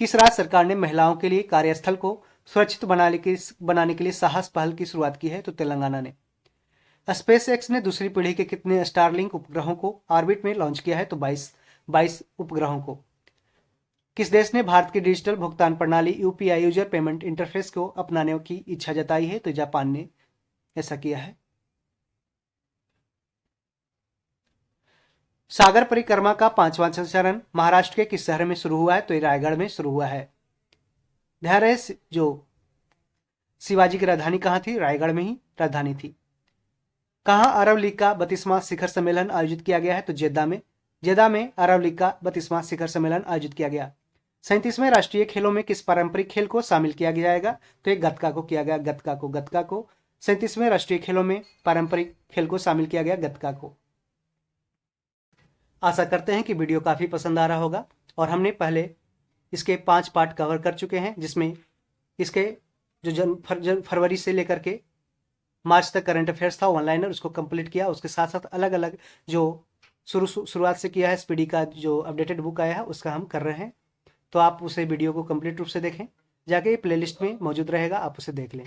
किस राज्य सरकार ने महिलाओं के लिए कार्यस्थल को सुरक्षित बनाने के लिए साहस पहल की शुरुआत की है? तो तेलंगाना ने। स्पेस एक्स ने दूसरी पीढ़ी के कितने स्टारलिंक उपग्रहों को ऑर्बिट में लॉन्च किया है? तो 22 उपग्रहों को। किस देश ने भारत की डिजिटल भुगतान प्रणाली UPI यूजर पेमेंट इंटरफेस को अपनाने की इच्छा जताई है? तो जापान ने ऐसा किया है। सागर परिक्रमा का 5वां चरण महाराष्ट्र के किस शहर में शुरू हुआ है? तो रायगढ़ में शुरू हुआ है। ध्यान रहे, जो शिवाजी की राजधानी कहाँ थी? रायगढ़ में ही राजधानी थी। कहाँ अरब लीग का 32वां शिखर सम्मेलन आयोजित किया गया है? तो जेद्दा में अरब लीग का 32वां शिखर सम्मेलन आयोजित किया गया। 37वें राष्ट्रीय खेलों में किस पारंपरिक खेल को शामिल किया जाएगा? तो एक गतका को किया गया। गतका को 37वें राष्ट्रीय खेलों में पारंपरिक खेल को शामिल किया गया, गतका को। आशा करते हैं कि वीडियो काफ़ी पसंद आ रहा होगा, और हमने पहले इसके 5 पार्ट कवर कर चुके हैं, जिसमें इसके जो फरवरी से लेकर के मार्च तक करंट अफेयर्स था ऑनलाइनर, उसको कंप्लीट किया। उसके साथ साथ अलग अलग जो शुरुआत से किया है स्पीडी का जो अपडेटेड बुक आया है उसका हम कर रहे हैं। तो आप उसे वीडियो को कंप्लीट रूप से देखें, जाके प्लेलिस्ट में मौजूद रहेगा, आप उसे देख लें।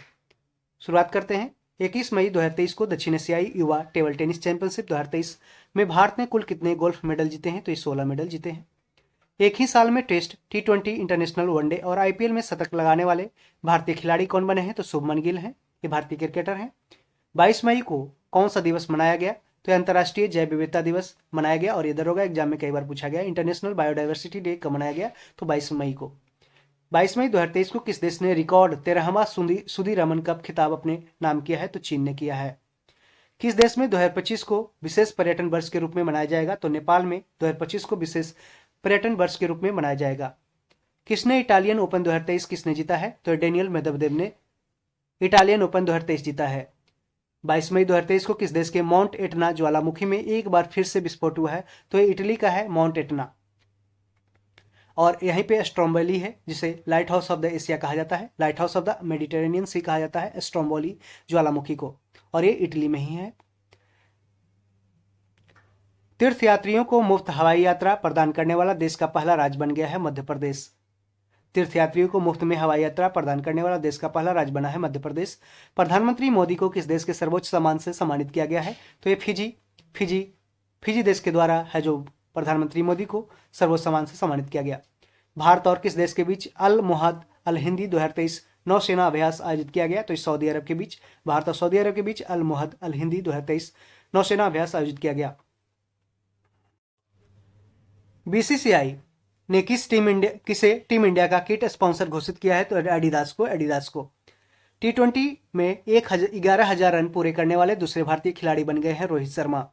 शुरुआत करते हैं। 21 मई 2023 को दक्षिण एशियाई युवा टेबल टेनिस चैंपियनशिप 2023 में भारत ने कुल कितने गोल्फ मेडल जीते हैं? तो ये 16 मेडल जीते हैं। एक ही साल में टेस्ट, T20, इंटरनेशनल, वनडे और IPL में शतक लगाने वाले भारतीय खिलाड़ी कौन बने हैं? तो शुभमन गिल हैं, ये भारतीय क्रिकेटर हैं। 22 मई को कौन सा दिवस मनाया गया? तो अंतर्राष्ट्रीय जैव विविधता दिवस मनाया गया, और इधर होगा एग्जाम में कई बार पूछा गया। इंटरनेशनल बायोडाइवर्सिटी डे कब मनाया गया? तो 22 मई को। 22 मई 2023 को किस देश ने रिकॉर्ड 13वां सुधीरमन कप खिताब अपने नाम किया है? तो चीन ने किया है। किस देश में 2025 को विशेष पर्यटन वर्ष के रूप में मनाया जाएगा? तो नेपाल में 2025 को विशेष पर्यटन वर्ष के रूप में मनाया जाएगा। किसने इटालियन ओपन 2023 किसने जीता है? तो डेनियल मेदवेदेव ने इटालियन ओपन 2023 जीता है। 22 मई 2023 को किस देश के माउंट एटना ज्वालामुखी में एक बार फिर से विस्फोट हुआ है? तो ये इटली का है माउंट एटना, और यहीं पे स्ट्रोम्बोली है, जिसे lighthouse of the Asia कहा जाता है, lighthouse of the Mediterranean Sea कहा जाता है स्ट्रोम्बोली ज्वालामुखी को, और ये इटली में ही है। तीर्थयात्रियों को मुफ्त हवाई यात्रा प्रदान करने वाला देश का पहला राज्य बन गया है मध्य प्रदेश। तीर्थयात्रियों को मुफ्त में हवाई यात्रा प्रदान करने वाला देश का पहला राज्य बना है मध्य प्रदेश। प्रधानमंत्री मोदी को किस देश के सर्वोच्च सम्मान से सम्मानित किया गया है? तो ये फिजी देश के द्वारा है जो प्रधानमंत्री मोदी को सर्वोच्च सम्मान से सम्मानित किया गया। भारत और किस देश के बीच अल मुहद अल हिंदी 2023 नौसेना अभ्यास आयोजित किया गया? तो सऊदी अरब के बीच, भारत और सऊदी अरब के बीच अल मुहद अल हिंदी 2023 नौसेना अभ्यास आयोजित किया गया। बीसीसीआई ने किसे टीम इंडिया का किट स्पॉन्सर घोषित किया है? तो एडिडास को। T20 में 11,000 रन पूरे करने वाले दूसरे भारतीय खिलाड़ी बन गए हैं रोहित शर्मा।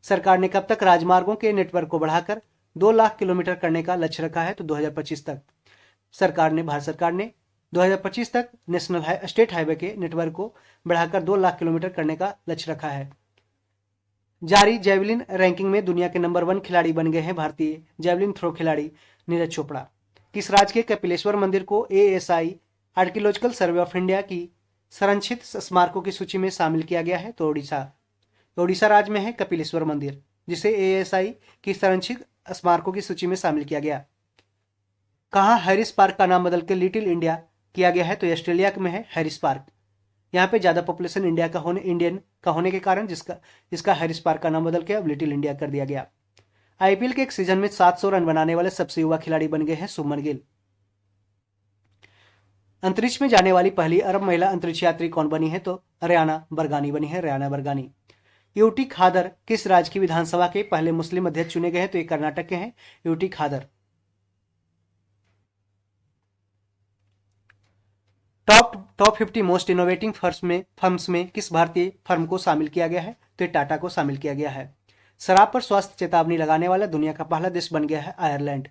सरकार ने कब तक राजमार्गों के नेटवर्क को बढ़ाकर 2 लाख किलोमीटर करने का लक्ष्य रखा है? तो 2025 तक। भारत सरकार ने 2025 तक नेशनल स्टेट हाईवे के नेटवर्क को बढ़ाकर 2 लाख किलोमीटर करने का लक्ष्य रखा है। जारी जैवलिन रैंकिंग में दुनिया के नंबर 1 खिलाड़ी बन गए हैं भारतीय जैवलिन थ्रो खिलाड़ी नीरज चोपड़ा। किस राज्य के कपिलेश्वर मंदिर को ASI archaeological survey of India की संरक्षित स्मारकों की सूची में शामिल किया गया है? तो ओडिशा राज्य में है कपिलेश्वर मंदिर, जिसे ASI की संरक्षित स्मारकों की सूची में शामिल किया गया। कहाँ हैरिस पार्क का नाम बदलकर लिटिल इंडिया किया गया है? तो ऑस्ट्रेलिया में है हैरिस पार्क। यहाँ पे ज्यादा पॉपुलेशन इंडियन का होने के कारण जिसका हैरिस पार्क का नाम बदल के अब लिटिल इंडिया कर दिया गया। IPL के एक सीजन में 700 रन बनाने वाले सबसे युवा खिलाड़ी बन गए हैं शुभमन गिल। अंतरिक्ष में जाने वाली पहली अरब महिला अंतरिक्ष यात्री कौन बनी है? तो रयाना बरगानी। यूटी खादर किस राज्य की विधानसभा के पहले मुस्लिम अध्यक्ष चुने गए हैं? तो ये कर्नाटक के हैं यूटी खादर। टॉप 50 मोस्ट इनोवेटिंग फर्म्स में किस भारतीय फर्म को शामिल किया गया है? तो ये टाटा को शामिल किया गया है। शराब पर स्वास्थ्य चेतावनी लगाने वाला दुनिया का पहला देश बन गया है आयरलैंड।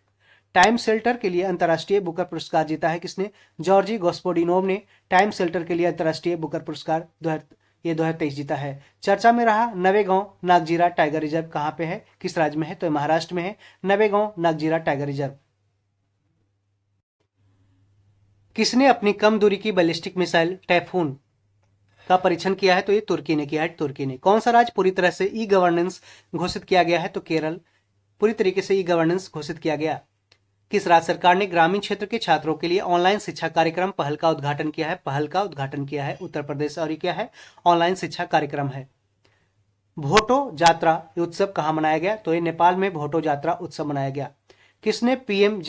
टाइम शेल्टर के लिए अंतर्राष्ट्रीय बुकर पुरस्कार जीता है किसने? जॉर्जी गोस्पोडिनोव ने टाइम शेल्टर के लिए अंतर्राष्ट्रीय बुकर पुरस्कार 2023 जीता है। चर्चा में रहा नवेगांव नागजीरा टाइगर रिजर्व कहाँ पे है, किस राज्य में है? तो महाराष्ट्र में है नवेगांव नागजीरा टाइगर रिजर्व। किसने अपनी कम दूरी की बैलिस्टिक मिसाइल टाइफून का परीक्षण किया है? तो ये तुर्की ने किया है, तुर्की ने। कौन सा राज्य पूरी तरह से ई गवर्नेंस घोषित किया गया है? तो केरल पूरी तरीके से ई गवर्नेंस घोषित किया गया। किस राज्य सरकार ने ग्रामीण क्षेत्र के छात्रों के लिए ऑनलाइन शिक्षा कार्यक्रम पहल का उद्घाटन किया है? उत्तर प्रदेश। और ये क्या है? ऑनलाइन शिक्षा कार्यक्रम है। भोटो जात्रा उत्सव कहाँ मनाया गया? तो ये नेपाल में भोटो जात्रा उत्सव मनाया गया। किसने पीएम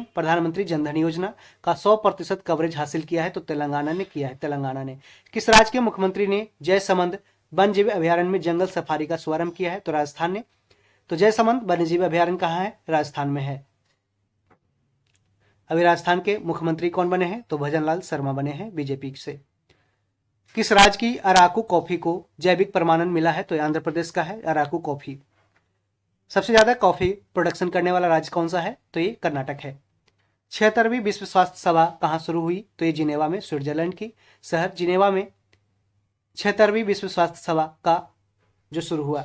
प्रधानमंत्री जनधन योजना का 100% कवरेज हासिल किया है? तो तेलंगाना ने किया है, तेलंगाना ने। किस राज्य के मुख्यमंत्री ने जयसमंद वन्यजीव अभयारण्य में जंगल सफारी का शुभारंभ किया है? तो राजस्थान ने। तो जयसमंद वन्यजीव अभयारण्य कहाँ है? राजस्थान में है। अभी राजस्थान के मुख्यमंत्री कौन बने हैं? तो भजनलाल शर्मा बने हैं बीजेपी से। किस राज्य की अराकू कॉफी को जैविक प्रमाणन मिला है? तो आंध्र प्रदेश का है अराकू कॉफी। सबसे ज्यादा कॉफी प्रोडक्शन करने वाला राज्य कौन सा है? तो ये कर्नाटक है। 76वीं विश्व स्वास्थ्य सभा कहाँ शुरू हुई? तो ये जिनेवा में, स्विट्जरलैंड की शहर जिनेवा में 76वीं विश्व स्वास्थ्य सभा का जो शुरू हुआ।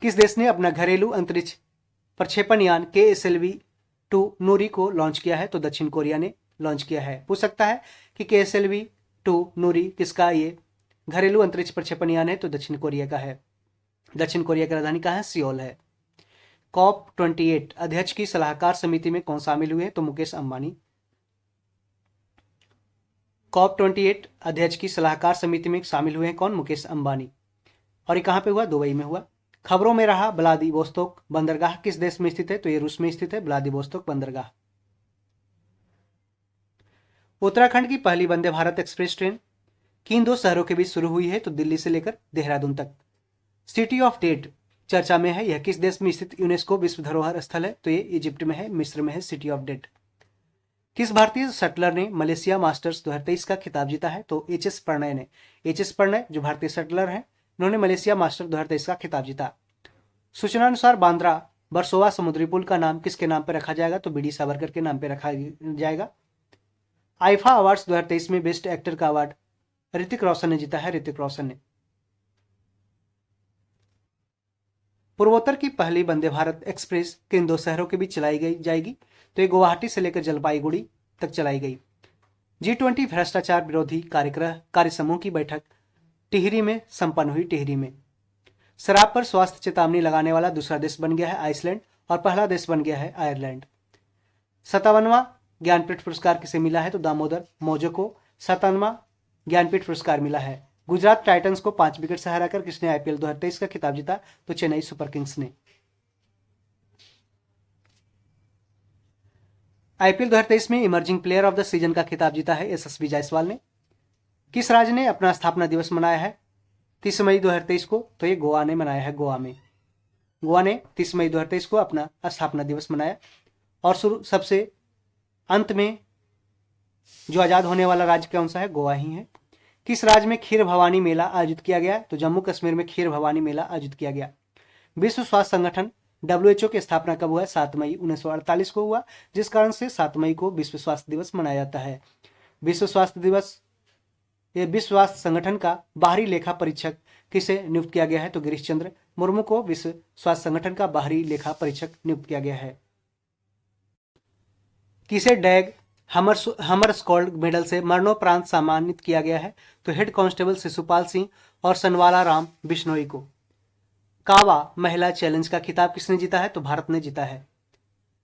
किस देश ने अपना घरेलू अंतरिक्ष प्रक्षेपण यान KSLV-2 नूरी को लॉन्च किया है? तो दक्षिण कोरिया ने लॉन्च किया है। पूछ सकता है कि KSLV-2 नूरी किसका ये घरेलू अंतरिक्ष प्रक्षेपण यान है? तो दक्षिण कोरिया का है। दक्षिण कोरिया की राजधानी कहाँ है? सियोल है। COP28 अध्यक्ष की सलाहकार समिति में कौन शामिल हुए? तो मुकेश अंबानी। COP28 अध्यक्ष की सलाहकार समिति में शामिल हुए हैं कौन? मुकेश अंबानी। और ये कहां पे हुआ? दुबई में हुआ। खबरों में रहा व्लादिवोस्तोक बंदरगाह किस देश में स्थित है? तो ये रूस में स्थित है व्लादिवोस्तोक बंदरगाह। उत्तराखंड की पहली वंदे भारत एक्सप्रेस ट्रेन किन 2 शहरों के बीच शुरू हुई है? तो दिल्ली से लेकर देहरादून तक। सिटी ऑफ डेट चर्चा में है, यह किस देश में स्थित यूनेस्को विश्व धरोहर स्थल है? तो ये इजिप्ट में है, मिस्र में है सिटी ऑफ डेट। किस भारतीय शटलर ने मलेशिया मास्टर्स 2023 का खिताब जीता है? तो HS प्रणय ने। HS प्रणय जो भारतीय शटलर हैं, उन्होंने मलेशिया मास्टर 2023 का खिताब जीता। सूचना अनुसार बांद्रा बरसोवा समुद्री पुल का नाम किसके नाम पर रखा जाएगा? तो BD सावरकर के नाम पर रखा जाएगा। आईफा अवार्ड्स 2023 में बेस्ट एक्टर का अवार्ड ऋतिक रोशन ने जीता है, ऋतिक रोशन ने। पूर्वोत्तर की पहली वंदे भारत एक्सप्रेस किन 2 शहरों के बीच चलाई जाएगी? तो ये गुवाहाटी से लेकर जलपाईगुड़ी तक चलाई गई। G20 भ्रष्टाचार विरोधी कार्य समूह की बैठक टिहरी में संपन्न हुई। टिहरी में शराब पर स्वास्थ्य चेतावनी लगाने वाला दूसरा देश बन गया है आइसलैंड और पहला देश बन गया है आयरलैंड। 57वां ज्ञानपीठ पुरस्कार किसे मिला है? तो दामोदर मौजो को 57वां ज्ञानपीठ पुरस्कार मिला है। गुजरात टाइटंस को 5 विकेट से हराकर किसने आईपीएल 2023 का खिताब जीता? तो चेन्नई सुपर किंग्स ने। आईपीएल 2023 में emerging player of the season का खिताब जीता है यशस्वी जायसवाल ने। किस राज्य ने अपना स्थापना दिवस मनाया है 30 मई 2023 को? तो ये गोवा ने मनाया है। गोवा ने 30 मई 2023 को अपना स्थापना दिवस मनाया। और सबसे अंत में जो आजाद होने वाला राज्य कौन सा है? गोवा ही है। किस राज्य में खीर भवानी मेला आयोजित किया गया? तो जम्मू कश्मीर में खीर भवानी मेला आयोजित किया गया। विश्व स्वास्थ्य संगठन WHO की स्थापना कब हुआ? 7 मई 1948 को हुआ, जिस कारण से 7 मई को विश्व स्वास्थ्य दिवस मनाया जाता है। विश्व स्वास्थ्य संगठन का बाहरी लेखा परीक्षक किसे नियुक्त किया गया है? तो गिरीश चंद्र मुर्मू को विश्व स्वास्थ्य संगठन का बाहरी लेखा परीक्षक नियुक्त किया गया है। किसे डैग हमरस्कोल्ड मेडल से मरणोपरांत सम्मानित किया गया है? तो हेड कांस्टेबल शिशुपाल सिंह और सनवाला राम बिश्नोई को। कावा महिला चैलेंज का खिताब किसने जीता है? तो भारत ने जीता है।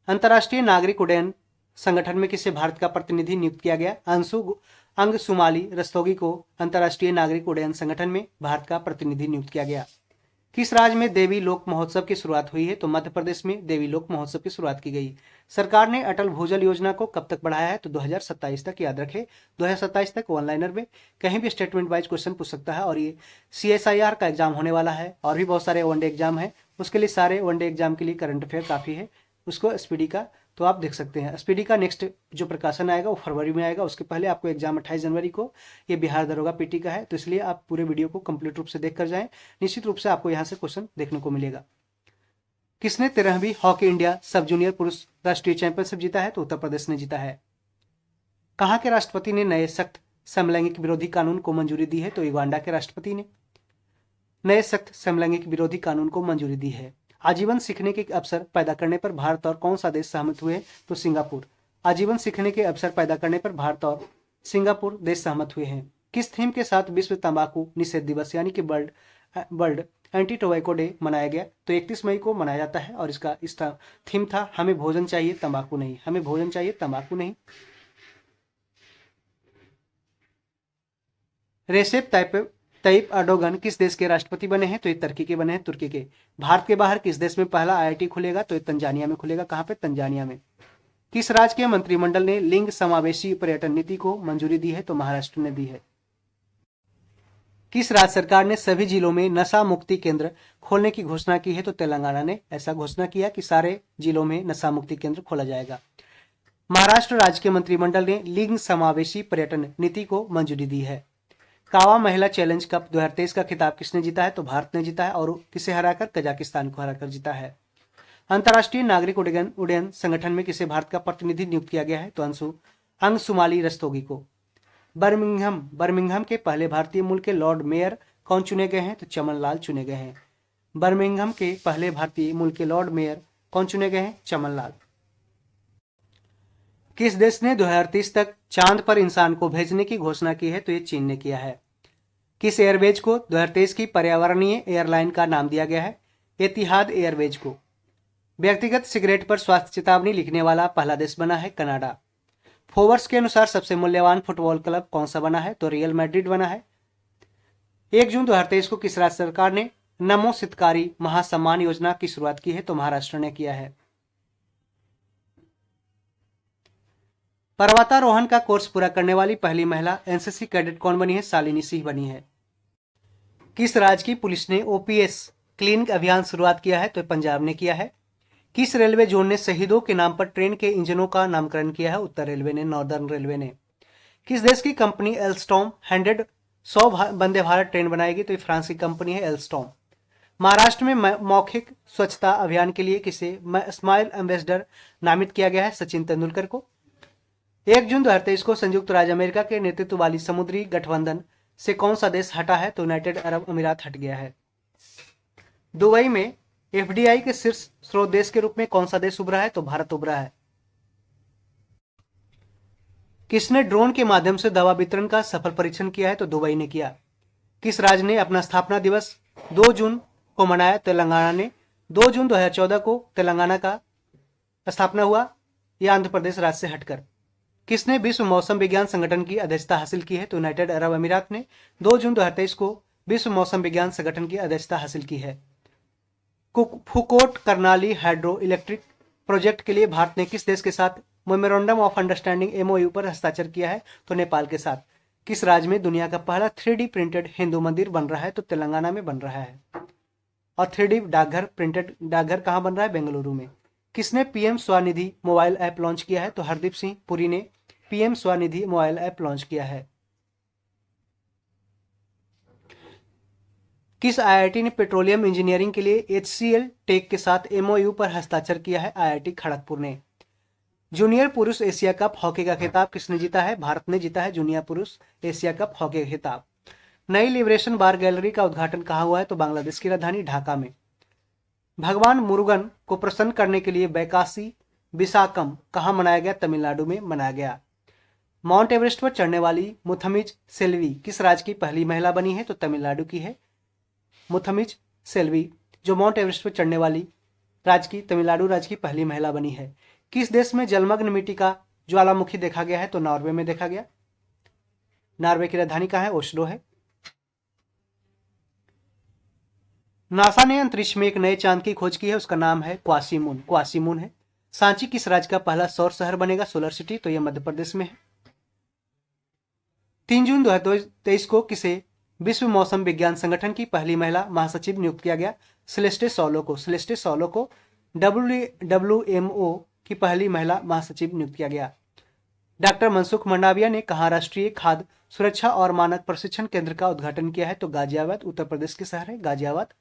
अंतर्राष्ट्रीय नागरिक उड्डयन संगठन में किसे भारत का प्रतिनिधि नियुक्त किया गया? अंगसुमाली रस्तोगी को अंतर्राष्ट्रीय नागरिक उड्डयन संगठन में भारत का प्रतिनिधि नियुक्त किया गया। किस राज्य में देवी लोक महोत्सव की शुरुआत हुई है? तो मध्य प्रदेश में देवी लोक महोत्सव की शुरुआत की गई। सरकार ने अटल भूजल योजना को कब तक बढ़ाया है? तो 2027 तक। याद रखें 2027 तक। ऑनलाइनर में कहीं भी स्टेटमेंट वाइज क्वेश्चन पूछ सकता है। और ये CSIR का एग्जाम होने वाला है और भी बहुत सारे वनडे एग्जाम है। उसके लिए सारे वनडे एग्जाम के लिए करंट अफेयर काफी है। उसको SPD का तो आप देख सकते हैं। SPD का नेक्स्ट जो प्रकाशन आएगा वो फरवरी में आएगा। उसके पहले आपको एग्जाम 28 जनवरी को ये बिहार दरोगा PT का है। तो इसलिए आप पूरे वीडियो को कंप्लीट रूप से देख कर जाएं। निश्चित रूप से आपको यहाँ से क्वेश्चन देखने को मिलेगा। किसने 13वीं हॉकी इंडिया सब जूनियर पुरुष राष्ट्रीय चैंपियनशिप जीता है? तो उत्तर प्रदेश ने जीता है। कहाँ के राष्ट्रपति ने नए सख्त समलैंगिक विरोधी कानून को मंजूरी दी है? तो युगांडा के राष्ट्रपति ने नए सख्त समलैंगिक विरोधी कानून को मंजूरी दी है। आजीवन सीखने के अवसर पैदा करने पर भारत और कौन सा देश सहमत हुए? तो सिंगापुर। आजीवन सीखने के अवसर पैदा करने पर भारत और सिंगापुर देश सहमत हुए हैं। किस थीम के साथ विश्व तंबाकू निषेध दिवस यानी कि वर्ल्ड एंटी टोबैको डे मनाया गया? तो 31 मई को मनाया जाता है। और इसका थीम था हमें भोजन चाहिए तंबाकू नहीं। हमें भोजन चाहिए तंबाकू नहीं। रेसेप तैयप अर्डोगन किस देश के राष्ट्रपति बने हैं? तो ये तुर्की के बने हैं। तुर्की के। भारत के बाहर किस देश में पहला IIT खुलेगा? तो ये तंजानिया में खुलेगा। कहाँ पे? तंजानिया में। किस राज्य के मंत्रिमंडल ने लिंग समावेशी पर्यटन नीति को मंजूरी दी है? तो महाराष्ट्र ने दी है। किस राज्य सरकार ने सभी जिलों में नशा मुक्ति केंद्र खोलने की घोषणा की है? तो तेलंगाना ने ऐसा घोषणा किया कि सारे जिलों में नशा मुक्ति केंद्र खोला जाएगा। महाराष्ट्र राज्य के मंत्रिमंडल ने लिंग समावेशी पर्यटन नीति को मंजूरी दी है। कावा महिला चैलेंज कप 2023 का खिताब किसने जीता है? तो भारत ने जीता है। और किसे हराकर? कजाकिस्तान को हराकर जीता है। अंतर्राष्ट्रीय नागरिक उड्डयन संगठन में किसे भारत का प्रतिनिधि नियुक्त किया गया है? तो अंगसुमाली रस्तोगी को। बर्मिंघम के पहले भारतीय मूल के लॉर्ड मेयर कौन चुने गए हैं? तो चमन लाल चुने गए हैं। बर्मिंघम के पहले भारतीय मूल के लॉर्ड मेयर कौन चुने गए हैं? चमन लाल। किस देश ने 2030 तक चांद पर इंसान को भेजने की घोषणा की है? तो ये चीन ने किया है। किस एयरवेज को 2023 की पर्यावरणीय एयरलाइन का नाम दिया गया है? एतिहाद एयरवेज को। व्यक्तिगत सिगरेट पर स्वास्थ्य चेतावनी लिखने वाला पहला देश बना है कनाडा। फोर्ब्स के अनुसार सबसे मूल्यवान फुटबॉल क्लब कौन सा बना है? तो रियल मैड्रिड बना है। 1 जून 2023 को किस राज्य सरकार ने नमो हितकारी महासम्मान योजना की शुरुआत की है? तो महाराष्ट्र ने किया है। पर्वतारोहण का कोर्स पूरा करने वाली पहली महिला NCC कैडेट कौन बनी है? शालिनी सिंह बनी है। किस राज्य की पुलिस ने OPS क्लीनिक अभियान शुरुआत किया है? तो पंजाब ने किया है। किस रेलवे जोन ने शहीदों के नाम पर ट्रेन के इंजनों का नामकरण किया है? उत्तर रेलवे ने, नॉर्दर्न रेलवे ने। किस देश की company Alstom 100 Vande Bharat train बनाएगी? तो फ्रांस की कंपनी है एल्स्टॉम। महाराष्ट्र में मौखिक स्वच्छता अभियान के लिए किसे स्माइल एम्बेसडर नामित किया गया है? सचिन तेंदुलकर को। 1 जून 2023 को संयुक्त राज्य अमेरिका के नेतृत्व वाली समुद्री गठबंधन से कौन सा देश हटा है? तो यूनाइटेड अरब अमीरात हट गया है। दुबई में FDI के शीर्ष स्रोत देश के रूप में कौन सा देश उभरा है? तो भारत उभरा है। किसने ड्रोन के माध्यम से दवा वितरण का सफल परीक्षण किया है? तो दुबई ने किया। किस राज्य ने अपना स्थापना दिवस 2 जून को मनाया? तेलंगाना ने। 2 जून 2014 को तेलंगाना का स्थापना हुआ। या आंध्र प्रदेश राज्य से हटकर। किसने विश्व मौसम विज्ञान संगठन की अध्यक्षता हासिल की है? तो यूनाइटेड अरब अमीरात ने 2 जून 2023 को विश्व मौसम विज्ञान संगठन की अध्यक्षता हासिल की है। Phukot Karnali hydro electric project के लिए भारत ने किस देश के साथ मेमोरेंडम ऑफ अंडरस्टैंडिंग MOU पर हस्ताक्षर किया है? तो नेपाल के साथ। किस राज्य में दुनिया का पहला 3D प्रिंटेड हिंदू मंदिर बन रहा है? तो तेलंगाना में बन रहा है। और 3D डाकघर प्रिंटेड डाकघर कहाँ बन रहा है? बेंगलुरु में। किसने PM Svanidhi mobile app launch किया है? तो हरदीप सिंह पुरी ने PM Svanidhi mobile app launch किया है। किस IIT ने पेट्रोलियम इंजीनियरिंग के लिए HCL टेक के साथ MOU पर हस्ताक्षर किया है? IIT खड़गपुर ने। जूनियर पुरुष एशिया कप हॉकी का खिताब किसने जीता है? भारत ने जीता है जूनियर पुरुष एशिया कप हॉकी का खिताब। नई लिबरेशन बार गैलरी का उद्घाटन कहाँ हुआ है? तो बांग्लादेश की राजधानी ढाका में। भगवान मुरुगन को प्रसन्न करने के लिए बैकासी विशाकम कहाँ मनाया गया? तमिलनाडु में मनाया गया। माउंट एवरेस्ट पर चढ़ने वाली मुथमिज सेल्वी किस राज्य की पहली महिला बनी है? तो तमिलनाडु की है मुथमिज सेल्वी, जो माउंट एवरेस्ट पर चढ़ने वाली तमिलनाडु राज्य की पहली महिला बनी है। किस देश में जलमग्न मिट्टी का ज्वालामुखी देखा गया है? तो नॉर्वे में देखा गया। नॉर्वे की राजधानी कहाँ है? ओस्लो है। नासा ने अंतरिक्ष में एक नए चांद की खोज की है, उसका नाम है क्वासीमून है। सांची किस राज्य का पहला सौर शहर बनेगा? सोलर सिटी, तो यह मध्य प्रदेश में है। 3 जून 2023 को किसे विश्व मौसम विज्ञान संगठन की पहली महिला महासचिव नियुक्त किया गया? सेलेस्टे सॉलो को WMO की पहली महिला महासचिव नियुक्त किया गया। डॉक्टर मनसुख मंडाविया ने कहा राष्ट्रीय खाद्य सुरक्षा और मानक प्रशिक्षण केंद्र का उद्घाटन किया है? तो गाजियाबाद, उत्तर प्रदेश के शहर है गाजियाबाद।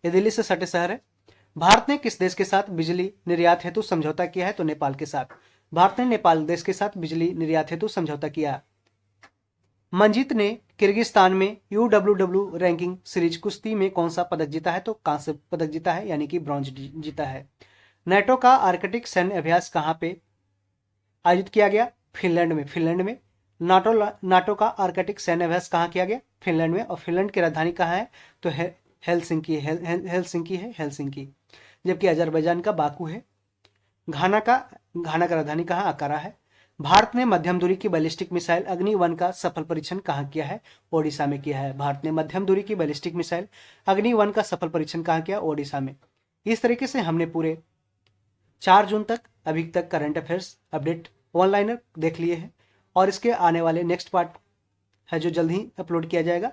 ये दिल्ली से सटे शहर है। भारत ने किस देश के साथ बिजली निर्यात हेतु समझौता किया है? तो नेपाल के साथ। भारत ने नेपाल देश के साथ बिजली निर्यात हेतु समझौता किया। मंजीत ने किर्गिस्तान में UWW रैंकिंग सीरीज कुश्ती में कौन सा पदक जीता है? तो कांस्य पदक जीता है, यानी कि ब्रॉन्ज जीता है। नाटो का आर्कटिक सैन्य अभ्यास कहाँ पे आयोजित किया गया? फिनलैंड में। नाटो का आर्कटिक सैन्य अभ्यास कहाँ किया गया? फिनलैंड में। और फिनलैंड की राजधानी कहाँ है? तो हेलसिंकी। जबकि अजरबैजान का बाकू है। घाना का राजधानी कहाँ? अकारा है। भारत ने मध्यम दूरी की बैलिस्टिक मिसाइल अग्नि-1 का सफल परीक्षण कहाँ किया है? ओडिशा में किया है। भारत ने मध्यम दूरी की बैलिस्टिक मिसाइल अग्नि-1 का सफल परीक्षण कहाँ किया? ओडिशा में। इस तरीके से हमने पूरे 4 जून तक अभी तक करंट अफेयर्स अपडेट ऑनलाइनर देख लिए हैं, और इसके आने वाले नेक्स्ट पार्ट है जो जल्द ही अपलोड किया जाएगा।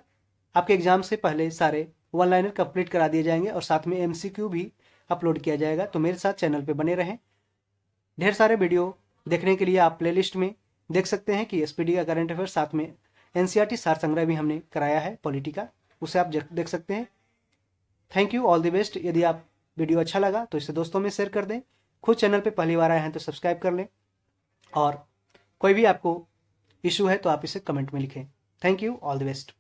आपके एग्जाम से पहले सारे ऑनलाइनर कंप्लीट करा दिए जाएंगे और साथ में MCQ भी अपलोड किया जाएगा। तो मेरे साथ चैनल पे बने रहें। ढेर सारे वीडियो देखने के लिए आप प्लेलिस्ट में देख सकते हैं कि SPD का करंट अफेयर, साथ में NCERT सार संग्रह भी हमने कराया है पॉलिटी का, उसे आप देख सकते हैं। Thank you, all the best. यदि आप वीडियो अच्छा लगा तो इसे दोस्तों में शेयर कर दें। खुद चैनल पे पहली बार आए हैं तो सब्सक्राइब कर लें, और कोई भी आपको इशू है तो आप इसे कमेंट में लिखें। Thank you, all the best.